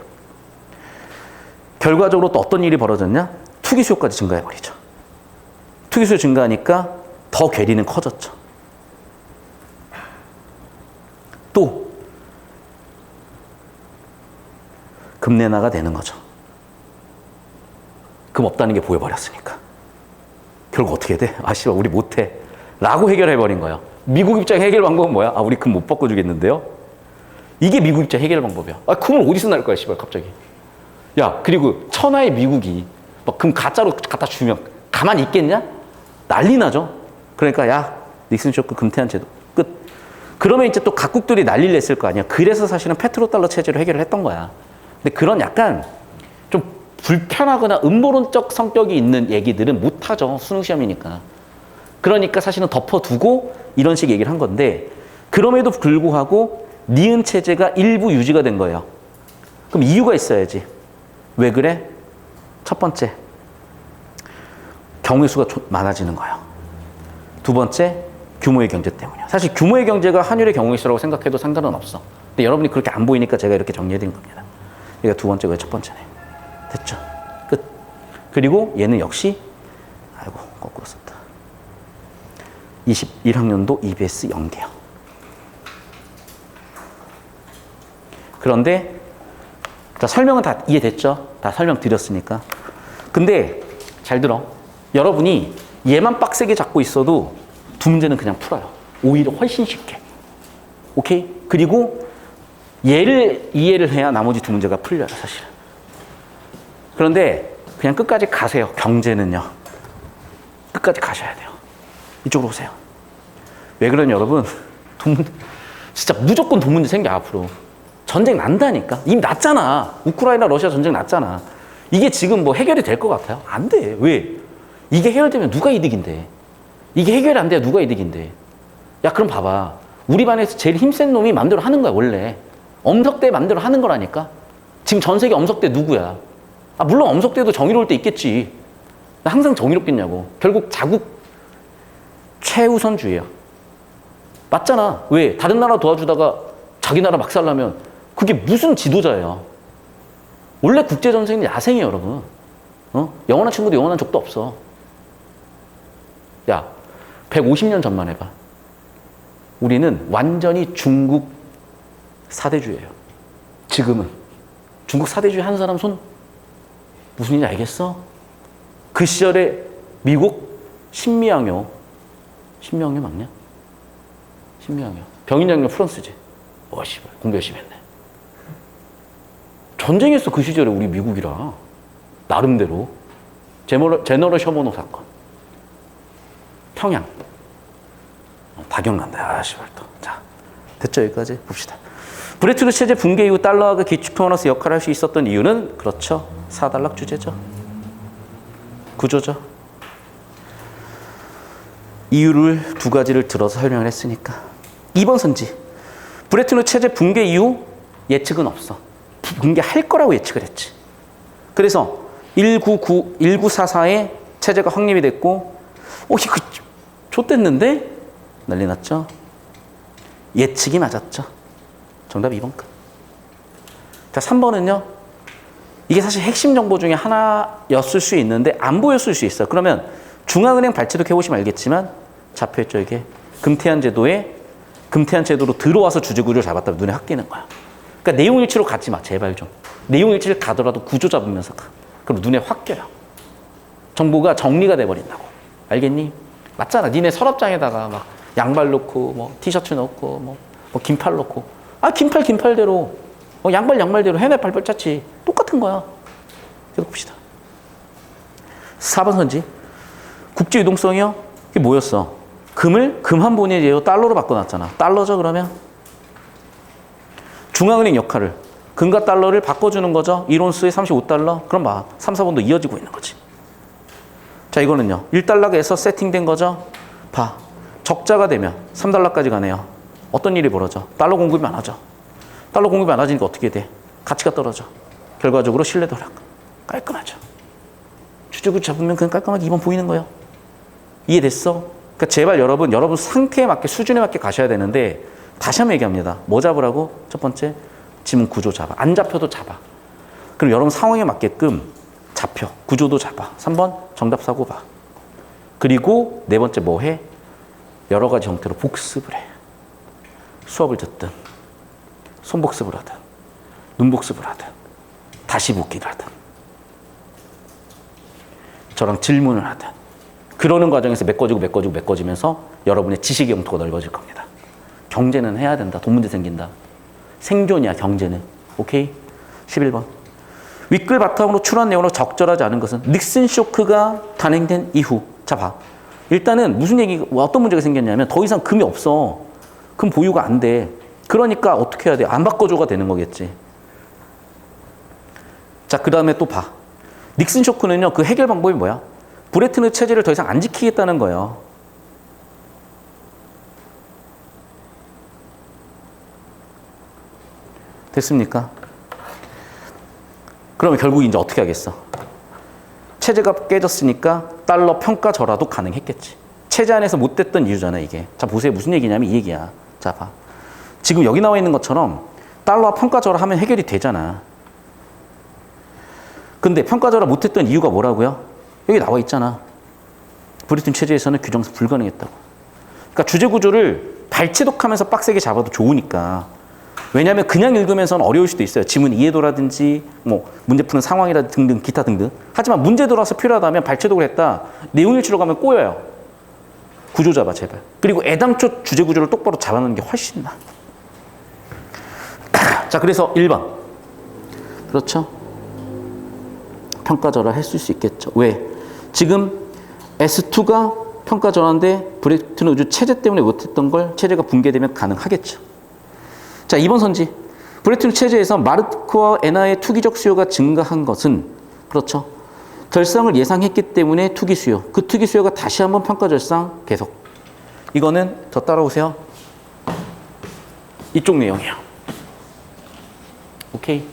결과적으로 또 어떤 일이 벌어졌냐? 투기수요까지 증가해버리죠. 투기수요 증가하니까 더 괴리는 커졌죠. 또 금내나가 되는 거죠. 금 없다는 게 보여버렸으니까. 결국 어떻게 돼? 아, 씨발, 우리 못해. 라고 해결해버린 거예요. 미국 입장 해결 방법은 뭐야? 아, 우리 금 못 바꿔주겠는데요? 이게 미국 입장 해결 방법이야. 아, 금을 어디서 날 거야, 씨발, 갑자기. 야, 그리고 천하의 미국이 막 금 가짜로 갖다 주면 가만히 있겠냐? 난리 나죠? 그러니까, 야, 닉슨 쇼크 금태한 제도 끝. 그러면 이제 또 각국들이 난리를 냈을 거 아니야. 그래서 사실은 페트로달러 체제로 해결을 했던 거야. 근데 그런 약간 좀 불편하거나 음모론적 성격이 있는 얘기들은 못하죠. 수능 시험이니까. 그러니까 사실은 덮어두고 이런 식 얘기를 한 건데, 그럼에도 불구하고 니은 체제가 일부 유지가 된 거예요. 그럼 이유가 있어야지. 왜 그래? 첫 번째, 경우의 수가 많아지는 거예요. 두 번째, 규모의 경제 때문이야. 사실 규모의 경제가 환율의 경우의 수라고 생각해도 상관은 없어. 근데 여러분이 그렇게 안 보이니까 제가 이렇게 정리해드린 겁니다. 얘가 두 번째고 첫 번째네. 됐죠? 끝. 그리고 얘는 역시, 아이고, 거꾸로 썼다. 21학년도 EBS 연계요. 그런데, 자, 설명은 다 이해됐죠? 다 설명드렸으니까. 근데, 잘 들어. 여러분이 얘만 빡세게 잡고 있어도 두 문제는 그냥 풀어요. 오히려 훨씬 쉽게. 오케이? 그리고 얘를 이해를 해야 나머지 두 문제가 풀려요, 사실은. 그런데 그냥 끝까지 가세요. 경제는요. 끝까지 가셔야 돼요. 이쪽으로 오세요. 왜 그러냐, 여러분? 진짜 무조건 돈 문제 생겨, 앞으로. 전쟁 난다니까. 이미 났잖아. 우크라이나, 러시아 전쟁 났잖아. 이게 지금 뭐 해결이 될 것 같아요? 안 돼. 왜? 이게 해결되면 누가 이득인데? 이게 해결이 안 돼야 누가 이득인데? 야, 그럼 봐봐. 우리 반에서 제일 힘센 놈이 맘대로 하는 거야, 원래. 엄석대 맘대로 하는 거라니까? 지금 전 세계 엄석대 누구야? 아, 물론 엄석대도 정의로울 때 있겠지. 항상 정의롭겠냐고. 결국 자국 최우선주의야. 맞잖아. 왜? 다른 나라 도와주다가 자기 나라 막 살려면 그게 무슨 지도자예요? 원래 국제전쟁은 야생이에요, 여러분. 영원한 친구도 영원한 적도 없어. 야, 150년 전만 해봐. 우리는 완전히 중국 사대주의예요. 지금은. 중국 사대주의 하는 사람 손 무슨 일인지 알겠어? 그 시절에 미국 신미양요. 신미양요 맞냐? 신미양요. 병인양요 프랑스지. 와, 씨발. 공부 열심히 했네. 전쟁했어, 그 시절에 우리 미국이랑. 나름대로. 제너럴 셔머노 사건. 평양. 다 기억난다. 아, 씨발 또. 자, 됐죠? 여기까지 봅시다. 브레튼 체제 붕괴 이후 달러가 기축통화로서 역할을 할 수 있었던 이유는 그렇죠. 사달락 주제죠. 구조죠. 이유를 두 가지를 들어서 설명을 했으니까. 2번 선지. 브레튼 체제 붕괴 이후 예측은 없어. 붕괴할 거라고 예측을 했지. 그래서 1944에 체제가 확립이 됐고, 이거 좆됐는데? 난리 났죠. 예측이 맞았죠. 정답 2번 끝. 자, 3번은요. 이게 사실 핵심 정보 중에 하나였을 수 있는데 안 보였을 수 있어요. 그러면 중앙은행 발제도 해보시면 알겠지만 잡혀있죠, 이게. 금태한 제도로 들어와서 주제구조를 잡았다면 눈에 확 띄는 거야. 그러니까 내용일치로 가지 마, 제발 좀. 내용일치를 가더라도 구조 잡으면서 가. 그럼 눈에 확 띄어요. 정보가 정리가 돼버린다고. 알겠니? 맞잖아. 니네 서랍장에다가 막 양발 넣고 뭐 티셔츠 넣고 뭐 긴팔 넣고. 아, 긴팔대로. 양말대로 해내 발발 짰지. 똑같은 거야. 계속 봅시다. 4번 선지. 국제 유동성이요? 이게 뭐였어? 금을 금 한 본위에 대여 달러로 바꿔놨잖아. 달러죠, 그러면? 중앙은행 역할을. 금과 달러를 바꿔주는 거죠. 1온스에 35달러. 그럼 봐. 3, 4번도 이어지고 있는 거지. 자, 이거는요. 1달러에서 세팅된 거죠. 봐. 적자가 되면 3달러까지 가네요. 어떤 일이 벌어져? 달러 공급이 많아져. 달러 공급이 많아지니까 어떻게 돼? 가치가 떨어져. 결과적으로 신뢰도 하락. 깔끔하죠. 주제구 잡으면 그냥 깔끔하게 2번 보이는 거예요. 이해됐어? 그러니까 제발 여러분 상태에 맞게, 수준에 맞게 가셔야 되는데 다시 한번 얘기합니다. 뭐 잡으라고? 첫 번째, 지문 구조 잡아. 안 잡혀도 잡아. 그럼 여러분 상황에 맞게끔 잡혀. 구조도 잡아. 3번, 정답 사고 봐. 그리고 네 번째 뭐 해? 여러 가지 형태로 복습을 해. 수업을 듣든, 손복습을 하든, 눈복습을 하든, 다시 복기를 하든, 저랑 질문을 하든. 그러는 과정에서 메꿔지면서 여러분의 지식의 영토가 넓어질 겁니다. 경제는 해야 된다. 돈 문제 생긴다. 생존이야, 경제는. 오케이? 11번. 윗글 바탕으로 추론한 내용으로 적절하지 않은 것은 닉슨 쇼크가 단행된 이후. 자, 봐. 일단은 어떤 문제가 생겼냐면 더 이상 금이 없어. 금 보유가 안 돼. 그러니까 어떻게 해야 돼? 안 바꿔줘가 되는 거겠지. 자, 그 다음에 또 봐. 닉슨 쇼크는요, 그 해결 방법이 뭐야? 브레튼 체제를 더 이상 안 지키겠다는 거예요. 됐습니까? 그러면 결국 이제 어떻게 하겠어? 체제가 깨졌으니까 달러 평가절하도 가능했겠지. 체제 안에서 못 됐던 이유잖아, 이게. 자, 보세요. 무슨 얘기냐면 이 얘기야. 자, 봐. 지금 여기 나와 있는 것처럼 달러와 평가절하 하면 해결이 되잖아. 근데 평가절하 못했던 이유가 뭐라고요? 여기 나와 있잖아. 브리튼 체제에서는 규정상 불가능했다고. 그러니까 주제구조를 발췌독하면서 빡세게 잡아도 좋으니까. 왜냐하면 그냥 읽으면서는 어려울 수도 있어요. 지문 이해도라든지 뭐 문제 푸는 상황이라든지 등등 기타 등등. 하지만 문제 들어와서 필요하다면 발췌독을 했다. 내용일치로 가면 꼬여요. 구조 잡아 제발. 그리고 애당초 주제구조를 똑바로 잡아놓는 게 훨씬 나아. 자, 그래서 1번. 그렇죠? 평가절하 했을 수 있겠죠. 왜? 지금 S2가 평가절하인데 브레튼 우주 체제 때문에 못했던 걸 체제가 붕괴되면 가능하겠죠. 자, 2번 선지. 브레튼 체제에서 마르크와 엔화의 투기적 수요가 증가한 것은 그렇죠. 결상을 예상했기 때문에 투기 수요. 그 투기 수요가 다시 한번 평가 절상 계속. 이거는 더 따라오세요. 이쪽 내용이에요. 오케이.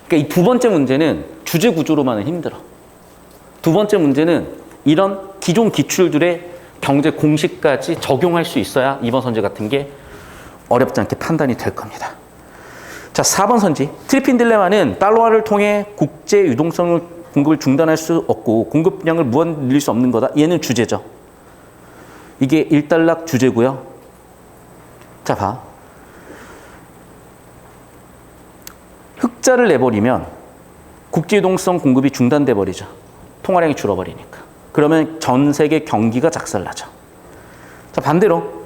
그러니까 이 두 번째 문제는 주제 구조로만은 힘들어. 두 번째 문제는 이런 기존 기출들의 경제 공식까지 적용할 수 있어야 이번 선지 같은 게 어렵지 않게 판단이 될 겁니다. 자, 4번 선지. 트리핀 딜레마는 달러화를 통해 국제 유동성을 공급을 중단할 수 없고 공급량을 무한 늘릴 수 없는 거다. 얘는 주제죠. 이게 1달러 주제고요. 자, 봐. 흑자를 내버리면 국제 유동성 공급이 중단돼 버리죠. 통화량이 줄어버리니까. 그러면 전 세계 경기가 작살나죠. 자, 반대로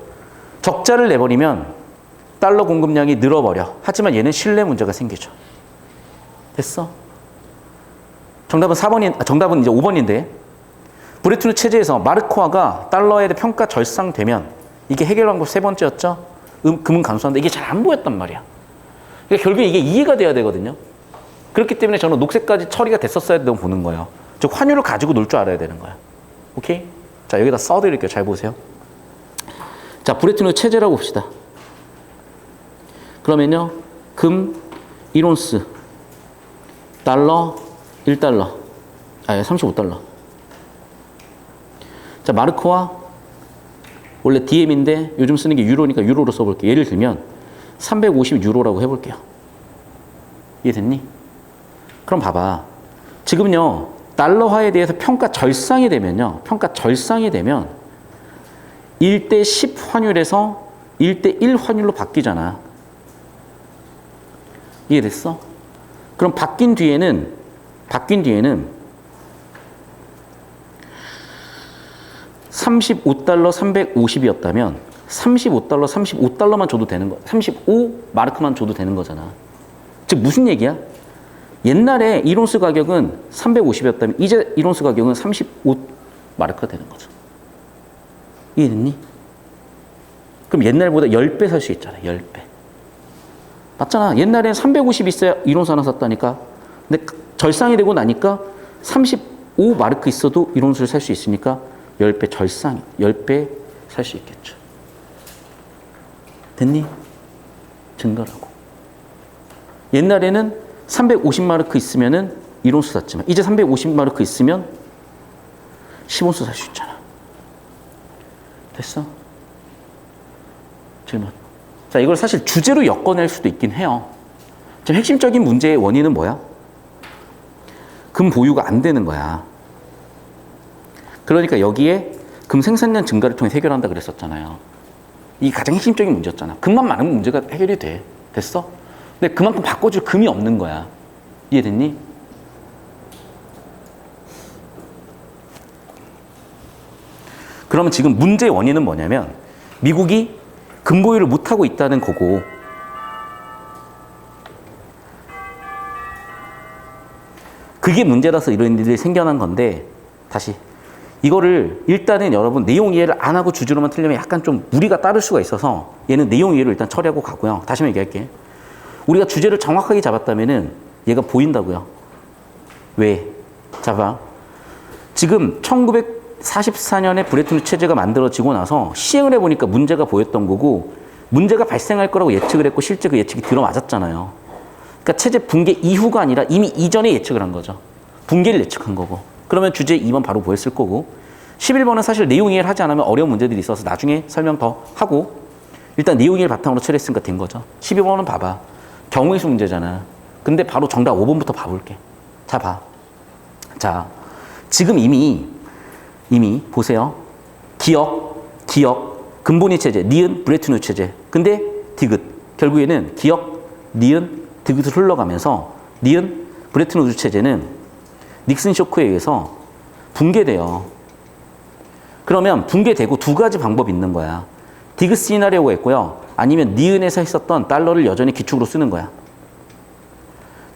적자를 내버리면 달러 공급량이 늘어버려. 하지만 얘는 신뢰 문제가 생기죠. 됐어? 정답은 이제 5번인데 브레튼 체제에서 마르크화가 달러에 대해 평가 절상되면 이게 해결 방법 세 번째였죠. 금은 감소한다. 이게 잘 안 보였단 말이야. 그러니까 결국에 이게 이해가 돼야 되거든요. 그렇기 때문에 저는 녹색까지 처리가 됐었어야 된다고 보는 거예요. 즉 환율을 가지고 놀 줄 알아야 되는 거야. 오케이? 자, 여기다 써드릴게요. 잘 보세요. 자, 브레튼 체제라고 봅시다. 그러면요, 금 1온스, 달러 1달러, 35달러. 자, 마르크화, 원래 DM인데 요즘 쓰는 게 유로니까 유로로 써볼게요. 예를 들면 350 유로라고 해볼게요. 이해됐니? 그럼 봐봐. 지금요, 달러화에 대해서 평가 절상이 되면요. 평가 절상이 되면 1대 10 환율에서 1대 1 환율로 바뀌잖아. 이해됐어? 그럼 바뀐 뒤에는 35달러 350이었다면 35달러 35달러만 줘도 되는 거, 35마르크만 줘도 되는 거잖아. 즉 무슨 얘기야? 옛날에 1온스 가격은 350이었다면 이제 1온스 가격은 35마르크가 되는 거죠. 이해됐니? 그럼 옛날보다 10배 살 수 있잖아. 10배. 맞잖아. 옛날엔 350 있어야 1온스 하나 샀다니까. 근데 절상이 되고 나니까 35마르크 있어도 1온스를 살 수 있으니까 10배 절상, 10배 살 수 있겠죠. 됐니? 증가라고. 옛날에는 350마르크 있으면은 1온스 샀지만 이제 350마르크 있으면 10온스 살 수 있잖아. 됐어? 질문. 자, 이걸 사실 주제로 엮어낼 수도 있긴 해요. 지금 핵심적인 문제의 원인은 뭐야? 금 보유가 안 되는 거야. 그러니까 여기에 금 생산량 증가를 통해 해결한다 그랬었잖아요. 이 가장 핵심적인 문제였잖아. 금만 많으면 문제가 해결이 돼. 됐어? 근데 그만큼 바꿔줄 금이 없는 거야. 이해됐니? 그러면 지금 문제의 원인은 뭐냐면 미국이 금 보유를 못하고 있다는 거고 그게 문제라서 이런 일들이 생겨난 건데 다시 이거를 일단은 여러분 내용 이해를 안 하고 주제로만 틀려면 약간 좀 무리가 따를 수가 있어서 얘는 내용 이해를 일단 처리하고 가고요. 다시 한번 얘기할게. 우리가 주제를 정확하게 잡았다면은 얘가 보인다고요. 왜? 자, 봐. 지금 1944년에 브레튼 체제가 만들어지고 나서 시행을 해보니까 문제가 보였던 거고 문제가 발생할 거라고 예측을 했고 실제 그 예측이 들어맞았잖아요. 그러니까 체제 붕괴 이후가 아니라 이미 이전에 예측을 한 거죠. 붕괴를 예측한 거고. 그러면 주제 2번 바로 보였을 거고 11번은 사실 내용 이해를 하지 않으면 어려운 문제들이 있어서 나중에 설명 더 하고 일단 내용 이해를 바탕으로 처리했으니까 된 거죠. 12번은 봐봐. 경우의 수 문제잖아. 근데 바로 정답 5번부터 봐볼게. 자, 봐. 자, 지금 이미 보세요. 기억, 근본위 체제, 니은, 브레튼 우드 체제. 근데 디귿. 결국에는 기억, 니은, 디귿을 흘러가면서 니은, 브레튼 우드 체제는 닉슨 쇼크에 의해서 붕괴돼요. 그러면 붕괴되고 두 가지 방법이 있는 거야. 디귿 시나리오가 있고요. 아니면 니은에서 했었던 달러를 여전히 기축으로 쓰는 거야.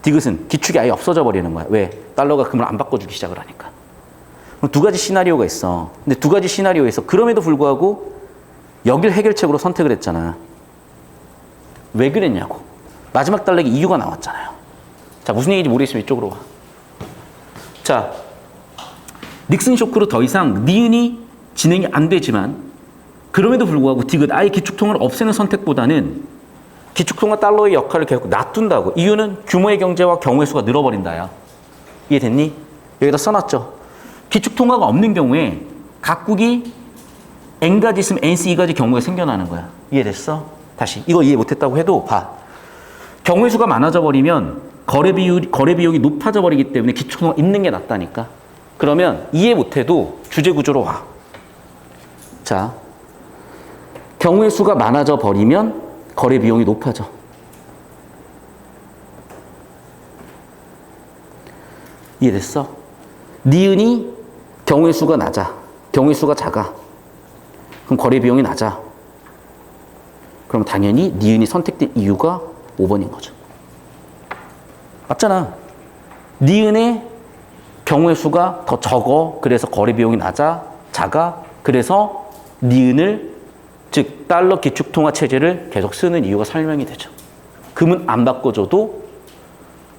디귿은 기축이 아예 없어져 버리는 거야. 왜? 달러가 금을 안 바꿔주기 시작을 하니까. 그럼 두 가지 시나리오가 있어. 근데 두 가지 시나리오에서 그럼에도 불구하고 여길 해결책으로 선택을 했잖아. 왜 그랬냐고. 마지막 달러에 이유가 나왔잖아요. 자, 무슨 얘기인지 모르겠으면 이쪽으로 와. 자, 닉슨 쇼크로 더 이상 니은이 진행이 안 되지만 그럼에도 불구하고 디귿 아예 기축통화를 없애는 선택보다는 기축통화 달러의 역할을 계속 놔둔다고. 이유는 규모의 경제와 경우의 수가 늘어버린다야. 이해됐니? 여기다 써놨죠. 기축통화가 없는 경우에 각국이 N가지 있으면 NC 2가지 경우가 생겨나는 거야. 이해됐어? 다시 이거 이해 못했다고 해도 봐. 경우의 수가 많아져 버리면 거래 비용이 높아져 버리기 때문에 기축통화 있는 게 낫다니까. 그러면 이해 못해도 주제 구조로 와. 자, 경우의 수가 많아져 버리면 거래 비용이 높아져. 이해됐어? 니은이 경우의 수가 낮아. 경우의 수가 작아. 그럼 거래 비용이 낮아. 그럼 당연히 니은이 선택된 이유가 5번인 거죠. 맞잖아. 니은의 경우의 수가 더 적어. 그래서 거래 비용이 작아. 그래서 니은을 즉 달러 기축통화 체제를 계속 쓰는 이유가 설명이 되죠. 금은 안 바꿔줘도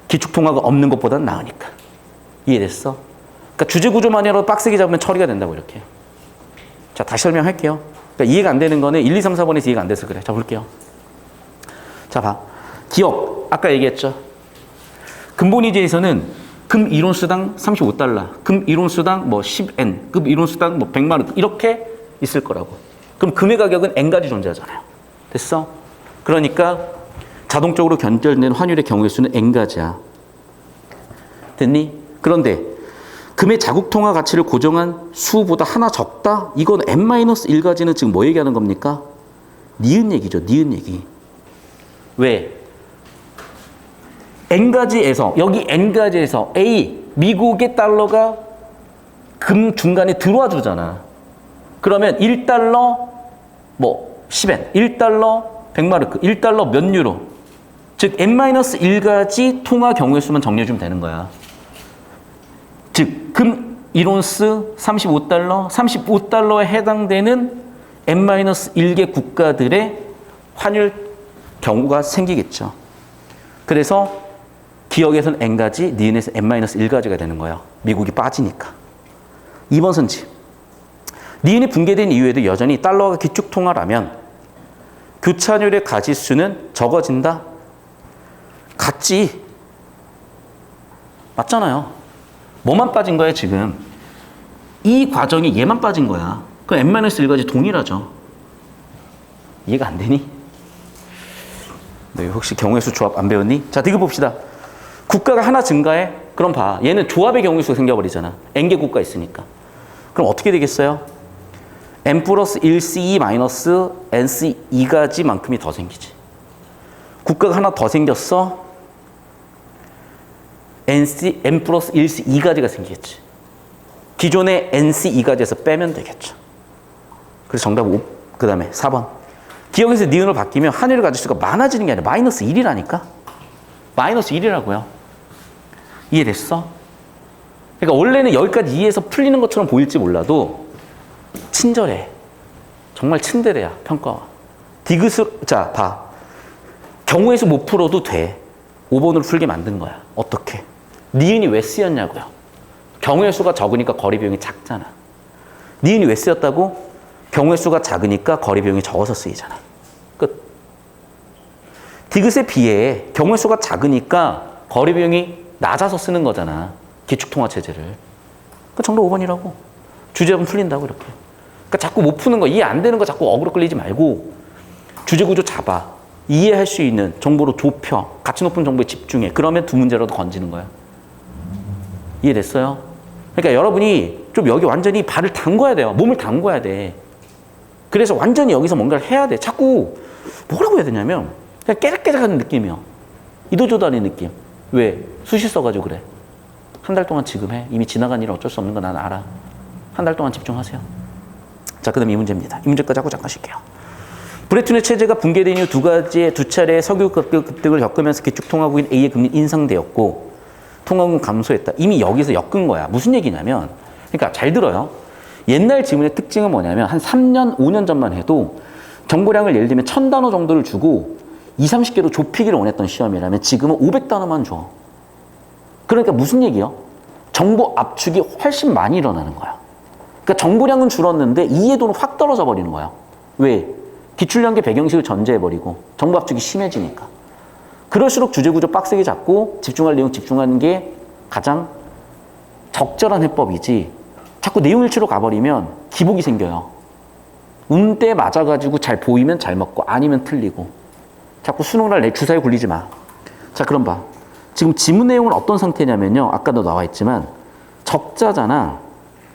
기축통화가 없는 것보다는 나으니까. 이해됐어? 그러니까 주제 구조만이라도 빡세게 잡으면 처리가 된다고 이렇게. 자, 다시 설명할게요. 그러니까 이해가 안 되는 거는 1, 2, 3, 4번에서 이해가 안 돼서 그래. 자, 볼게요. 자, 봐. 기억. 아까 얘기했죠. 근본이제에서는 금 1온수당 35달러, 금 1온수당 뭐 10N, 금 1온수당 뭐 100만 원 이렇게 있을 거라고. 그럼 금의 가격은 N가지 존재하잖아요. 됐어? 그러니까 자동적으로 결정되는 환율의 경우의 수는 n가지야. 됐니? 그런데 금의 자국 통화 가치를 고정한 수보다 하나 적다? 이건 n-1가지는 지금 뭐 얘기하는 겁니까? 니은 얘기죠. 니은 얘기. 왜? n가지에서 여기 n가지에서 A 미국의 달러가 금 중간에 들어와 주잖아. 그러면 1달러 뭐 10엔, 1달러 100마르크, 1달러 몇 유로. 즉 n-1가지 통화 경우의 수만 정리해 주면 되는 거야. 즉 금 1온스 35달러, 35달러에 해당되는 n-1개 국가들의 환율 경우가 생기겠죠. 그래서 기억에서는 n가지, 니은에서 n-1가지가 되는 거예요. 미국이 빠지니까. 2번 선지. 니은이 붕괴된 이후에도 여전히 달러가 기축통화라면 교차율의 가지수는 적어진다? 같지. 맞잖아요. 뭐만 빠진 거야 지금? 이 과정이 얘만 빠진 거야. 그럼 n-1가지 동일하죠. 이해가 안 되니? 너 혹시 경우의 수 조합 안 배웠니? 자, 이거 봅시다. 국가가 하나 증가해? 그럼 봐. 얘는 조합의 경우의 수가 생겨버리잖아. n개 국가 있으니까. 그럼 어떻게 되겠어요? n 플러스 1c 마이너스 nc2가지만큼이 더 생기지. 국가가 하나 더 생겼어? n 플러스 1c 2가지가 생기겠지. 기존의 nc 2가지에서 빼면 되겠죠. 그래서 정답은 5, 그 다음에 4번. 기억에서 니은으로 바뀌면 한율의 가지수가 많아지는 게 아니라 마이너스 1이라니까? 마이너스 1이라고요. 이해됐어? 그러니까 원래는 여기까지 이해해서 풀리는 것처럼 보일지 몰라도 친절해. 정말 친절해야 평가와. 디귿으로, 자, 봐. 경우의 수 못 풀어도 돼. 5번으로 풀게 만든 거야. 어떻게? 니은이 왜 쓰였냐고요. 경우의 수가 적으니까 거리 비용이 작잖아. 니은이 왜 쓰였다고? 경우의 수가 작으니까 거리 비용이 적어서 쓰이잖아. 끝. 디귿에 비해 경우의 수가 작으니까 거리 비용이 낮아서 쓰는 거잖아. 기축통화체제를. 그러니까 정답 5번이라고. 주제하면 풀린다고 이렇게. 그러니까 자꾸 못 푸는 거, 이해 안 되는 거 자꾸 어그로 끌리지 말고 주제 구조 잡아. 이해할 수 있는 정보로 좁혀. 가치 높은 정보에 집중해. 그러면 두 문제라도 건지는 거야. 이해됐어요? 그러니까 여러분이 좀 여기 완전히 발을 담궈야 돼요. 몸을 담궈야 돼. 그래서 완전히 여기서 뭔가를 해야 돼. 자꾸 뭐라고 해야 되냐면 그냥 깨작깨작하는 느낌이요. 이도저도하는 느낌. 왜? 수시 써가지고 그래. 한 달 동안 지금 해. 이미 지나간 일은 어쩔 수 없는 거 난 알아. 한 달 동안 집중하세요. 자, 그 다음 이 문제입니다. 이 문제까지 하고 잠깐 쉴게요. 브레튼의 체제가 붕괴된 이후 두 차례 석유 급등을 겪으면서 기축통화국인 A의 금리 인상되었고 통화금 감소했다. 이미 여기서 엮은 거야. 무슨 얘기냐면, 그러니까 잘 들어요. 옛날 지문의 특징은 뭐냐면 한 3년, 5년 전만 해도 정보량을 예를 들면 1000단어 정도를 주고 20, 30개로 좁히기를 원했던 시험이라면 지금은 500단어만 줘. 그러니까 무슨 얘기요? 정보 압축이 훨씬 많이 일어나는 거야. 그러니까 정보량은 줄었는데 이해도는 확 떨어져 버리는 거야. 왜? 기출연계 배경식을 전제해버리고 정보 압축이 심해지니까. 그럴수록 주제구조 빡세게 잡고 집중할 내용 집중하는 게 가장 적절한 해법이지 자꾸 내용 일치로 가버리면 기복이 생겨요. 운때 맞아가지고 잘 보이면 잘 먹고 아니면 틀리고 자꾸 수능날 내 주사에 굴리지 마. 자, 그럼 봐. 지금 지문 내용은 어떤 상태냐면요. 아까도 나와 있지만 적자잖아.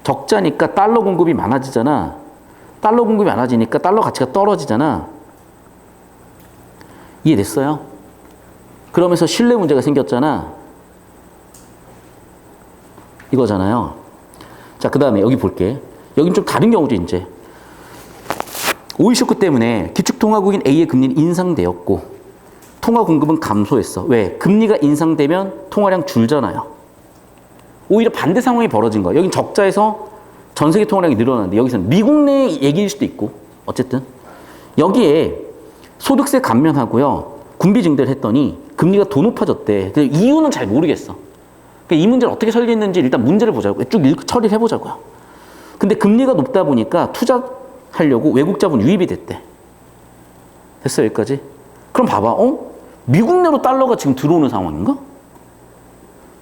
적자니까 달러 공급이 많아지잖아. 달러 공급이 많아지니까 달러 가치가 떨어지잖아. 이해됐어요? 그러면서 신뢰 문제가 생겼잖아. 이거잖아요. 자, 그 다음에 여기 볼게. 여긴 좀 다른 경우죠, 이제. 오일 쇼크 때문에 기축통화국인 A의 금리는 인상되었고 통화 공급은 감소했어. 왜? 금리가 인상되면 통화량 줄잖아요. 오히려 반대 상황이 벌어진 거야. 여긴 적자에서 전 세계 통화량이 늘어나는데 여기서는 미국 내 얘기일 수도 있고 어쨌든 여기에 소득세 감면하고요. 군비 증대를 했더니 금리가 더 높아졌대. 근데 이유는 잘 모르겠어. 그러니까 이 문제를 어떻게 설계했는지 일단 문제를 보자고. 쭉 처리를 해보자고요. 근데 금리가 높다 보니까 투자하려고 외국 자본 유입이 됐대. 됐어, 여기까지? 그럼 봐봐. 미국 내로 달러가 지금 들어오는 상황인가?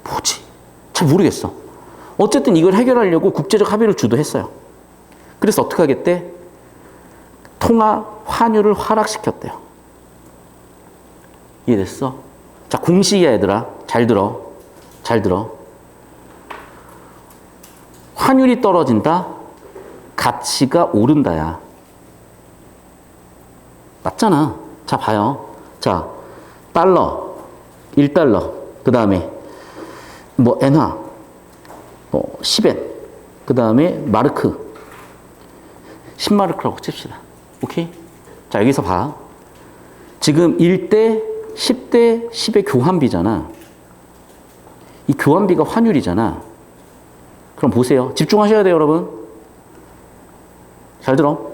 뭐지? 잘 모르겠어. 어쨌든 이걸 해결하려고 국제적 합의를 주도했어요. 그래서 어떻게 하겠대? 통화 환율을 하락시켰대요. 이해됐어? 자, 공식이야, 얘들아. 잘 들어. 잘 들어. 환율이 떨어진다. 가치가 오른다야. 맞잖아. 자, 봐요. 자, 달러, 1달러. 그 다음에 뭐 엔화, 뭐 10엔. 그 다음에 마르크. 10마르크라고 칩시다. 오케이? 자, 여기서 봐. 지금 1대 10대 10의 교환비잖아. 이 교환비가 환율이잖아. 그럼 보세요. 집중하셔야 돼요, 여러분. 잘 들어.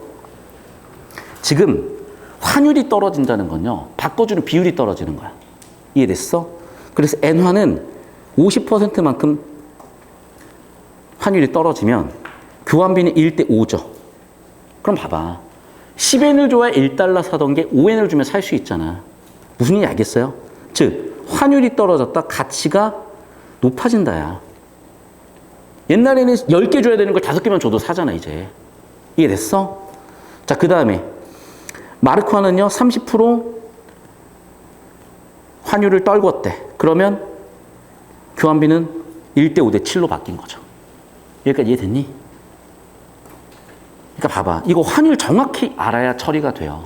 지금 환율이 떨어진다는 건요, 바꿔주는 비율이 떨어지는 거야. 이해됐어? 그래서 엔화는 50%만큼 환율이 떨어지면 교환비는 1대 5죠. 그럼 봐봐. 10엔을 줘야 1달러 사던 게 5엔을 주면 살 수 있잖아. 무슨 얘기 알겠어요? 즉, 환율이 떨어졌다 가치가 높아진다야. 옛날에는 10개 줘야 되는 걸 5개만 줘도 사잖아, 이제. 이해됐어? 자, 그 다음에 마르크화는요, 30% 환율을 떨궜대. 그러면 교환비는 1대 5대 7로 바뀐 거죠. 여기까지 이해됐니? 그러니까 봐봐. 이거 환율 정확히 알아야 처리가 돼요.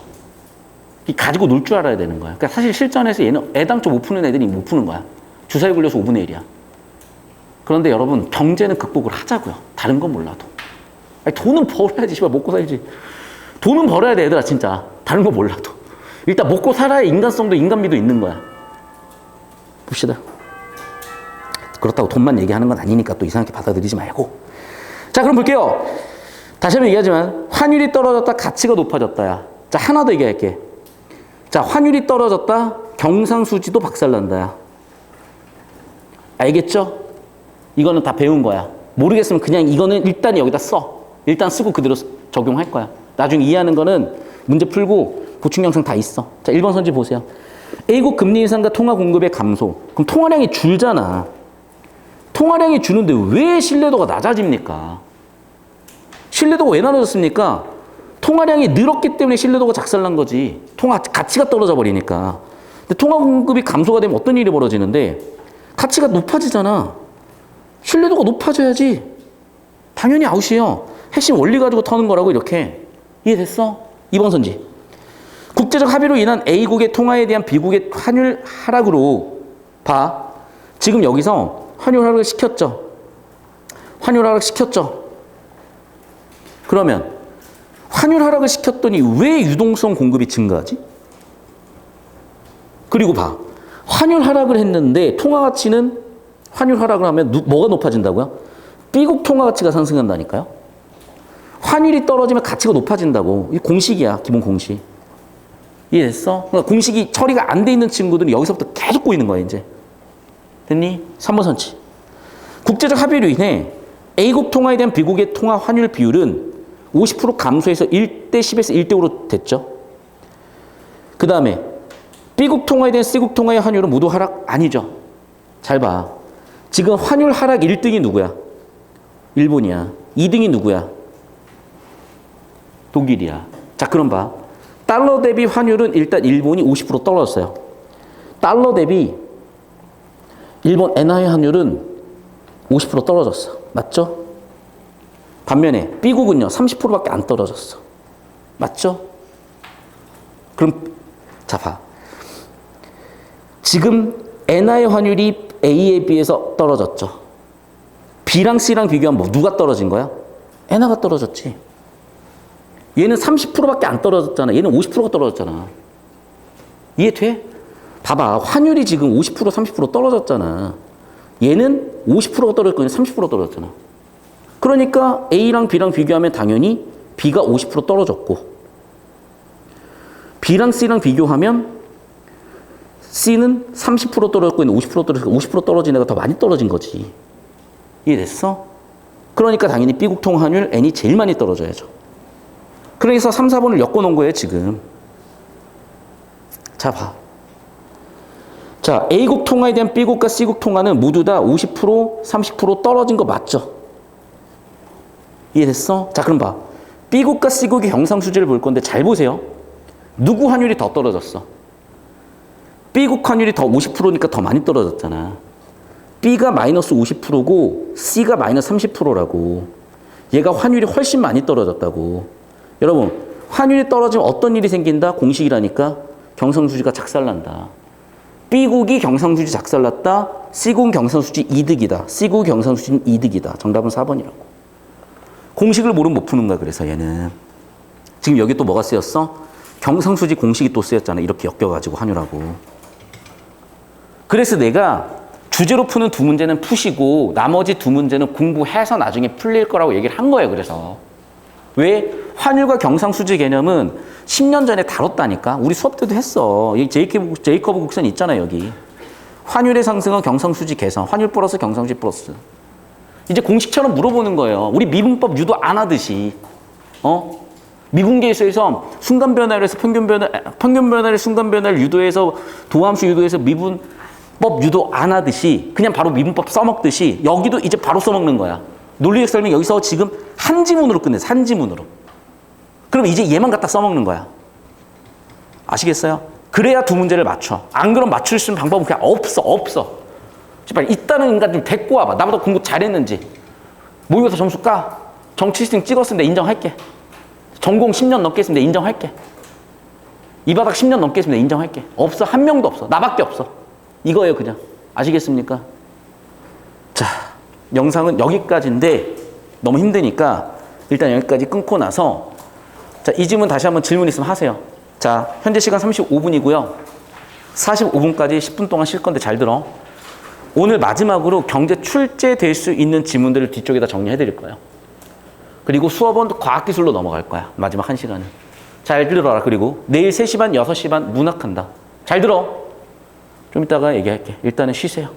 가지고 놀 줄 알아야 되는 거야. 그러니까 사실 실전에서 얘는 애당초 못 푸는 애들이 못 푸는 거야. 주사위 굴려서 5분의 1이야. 그런데 여러분, 경제는 극복을 하자고요. 다른 건 몰라도. 아니, 돈은 벌어야지. 씨발, 먹고 살지. 돈은 벌어야 돼, 얘들아, 진짜. 다른 거 몰라도. 일단 먹고 살아야 인간성도 인간미도 있는 거야. 봅시다. 그렇다고 돈만 얘기하는 건 아니니까 또 이상하게 받아들이지 말고. 자, 그럼 볼게요. 다시 한번 얘기하지만 환율이 떨어졌다 가치가 높아졌다야. 자, 하나 더 얘기할게. 자, 환율이 떨어졌다 경상수지도 박살난다야. 알겠죠? 이거는 다 배운 거야. 모르겠으면 그냥 이거는 일단 여기다 써. 일단 쓰고 그대로 적용할 거야. 나중에 이해하는 거는 문제 풀고 보충 영상 다 있어. 자, 1번 선지 보세요. A국 금리 인상과 통화 공급의 감소. 그럼 통화량이 줄잖아. 통화량이 주는데 왜 신뢰도가 낮아집니까? 신뢰도가 왜 낮아졌습니까? 통화량이 늘었기 때문에 신뢰도가 작살난 거지. 통화 가치가 떨어져 버리니까. 근데 통화 공급이 감소가 되면 어떤 일이 벌어지는데 가치가 높아지잖아. 신뢰도가 높아져야지. 당연히 아웃이에요. 핵심 원리 가지고 터는 거라고 이렇게. 이해됐어? 2번 선지. 국제적 합의로 인한 A국의 통화에 대한 B국의 환율 하락으로 봐. 지금 여기서 환율 하락을 시켰죠. 환율 하락 시켰죠. 그러면 환율 하락을 시켰더니 왜 유동성 공급이 증가하지? 그리고 봐. 환율 하락을 했는데 통화 가치는 환율 하락을 하면 뭐가 높아진다고요? B국 통화 가치가 상승한다니까요. 환율이 떨어지면 가치가 높아진다고. 이 공식이야. 기본 공식. 이해됐어? 그러니까 공식이 처리가 안 돼 있는 친구들은 여기서부터 계속 꼬이는 거야, 이제. 됐니? 3번 선치. 국제적 합의로 인해 A국 통화에 대한 B국의 통화 환율 비율은 50% 감소해서 1대 10에서 1대 5로 됐죠. 그 다음에 B국 통화에 대한 C국 통화의 환율은 모두 하락 아니죠. 잘 봐. 지금 환율 하락 1등이 누구야? 일본이야. 2등이 누구야? 독일이야. 자, 그럼 봐. 달러 대비 환율은 일단 일본이 50% 떨어졌어요. 달러 대비 일본 엔화의 환율은 50% 떨어졌어. 맞죠? 반면에 B국은요 30%밖에 안 떨어졌어. 맞죠? 그럼 자 봐. 지금 엔화의 환율이 A에 비해서 떨어졌죠. B랑 C랑 비교하면 뭐 누가 떨어진 거야? 엔화가 떨어졌지. 얘는 30%밖에 안 떨어졌잖아. 얘는 50%가 떨어졌잖아. 이해돼? 봐봐. 환율이 지금 50% 30% 떨어졌잖아. 얘는 50%가 떨어졌고 얘는 30% 떨어졌잖아. 그러니까 A랑 B랑 비교하면 당연히 B가 50% 떨어졌고 B랑 C랑 비교하면 C는 30% 떨어졌고 얘는 50% 떨어졌고 50% 떨어진 애가 더 많이 떨어진 거지. 이해됐어? 그러니까 당연히 B국 통화환율 N이 제일 많이 떨어져야죠. 그래서 3, 4번을 엮어놓은 거예요, 지금. 자, 봐. 자, A국 통화에 대한 B국과 C국 통화는 모두 다 50%, 30% 떨어진 거 맞죠? 이해됐어? 자, 그럼 봐. B국과 C국의 경상수지를 볼 건데 잘 보세요. 누구 환율이 더 떨어졌어? B국 환율이 더 50%니까 더 많이 떨어졌잖아. B가 마이너스 50%고 C가 마이너스 30%라고. 얘가 환율이 훨씬 많이 떨어졌다고. 여러분, 환율이 떨어지면 어떤 일이 생긴다? 공식이라니까. 경상수지가 작살난다. B국이 경상수지 작살났다. C국은 경상수지 이득이다. C국 경상수지는 이득이다. 정답은 4번이라고. 공식을 모르면 못 푸는 거야. 그래서 얘는. 지금 여기 또 뭐가 쓰였어? 경상수지 공식이 또 쓰였잖아. 이렇게 엮여가지고 환율하고. 그래서 내가 주제로 푸는 두 문제는 푸시고 나머지 두 문제는 공부해서 나중에 풀릴 거라고 얘기를 한 거예요. 그래서. 왜? 환율과 경상수지 개념은 10년 전에 다뤘다니까. 우리 수업 때도 했어. 이 제이커브 곡선 있잖아요. 여기. 환율의 상승은 경상수지 개선. 환율 플러스 경상수지 플러스. 이제 공식처럼 물어보는 거예요. 우리 미분법 유도 안 하듯이. 미분계수에서 순간 변화를 해서 평균 변화를 순간 변화를 유도해서 도함수 유도해서 미분법 유도 안 하듯이 그냥 바로 미분법 써먹듯이 여기도 이제 바로 써먹는 거야. 논리적 설명 여기서 지금 한 지문으로 끝냈어. 한 지문으로. 그럼 이제 얘만 갖다 써먹는 거야. 아시겠어요? 그래야 두 문제를 맞춰. 안 그럼 맞출 수 있는 방법은 그냥 없어. 제발 있다는 인간 좀 데리고 와봐. 나보다 공부 잘했는지. 모의고사 점수 까. 정치 1등 찍었으면 내가 인정할게. 전공 10년 넘게 했으면 내가 인정할게. 이 바닥 10년 넘게 했으면 내가 인정할게. 없어. 한 명도 없어. 나밖에 없어. 이거예요 그냥. 아시겠습니까? 자, 영상은 여기까지인데 너무 힘드니까 일단 여기까지 끊고 나서 자, 이 질문 다시 한번 질문 있으면 하세요. 자, 현재 시간 35분이고요. 45분까지 10분 동안 쉴 건데 잘 들어. 오늘 마지막으로 경제 출제될 수 있는 지문들을 뒤쪽에다 정리해 드릴 거예요. 그리고 수업은 과학기술로 넘어갈 거야. 마지막 1시간은. 잘 들어라. 그리고 내일 3시 반, 6시 반 문학한다. 잘 들어. 좀 이따가 얘기할게. 일단은 쉬세요.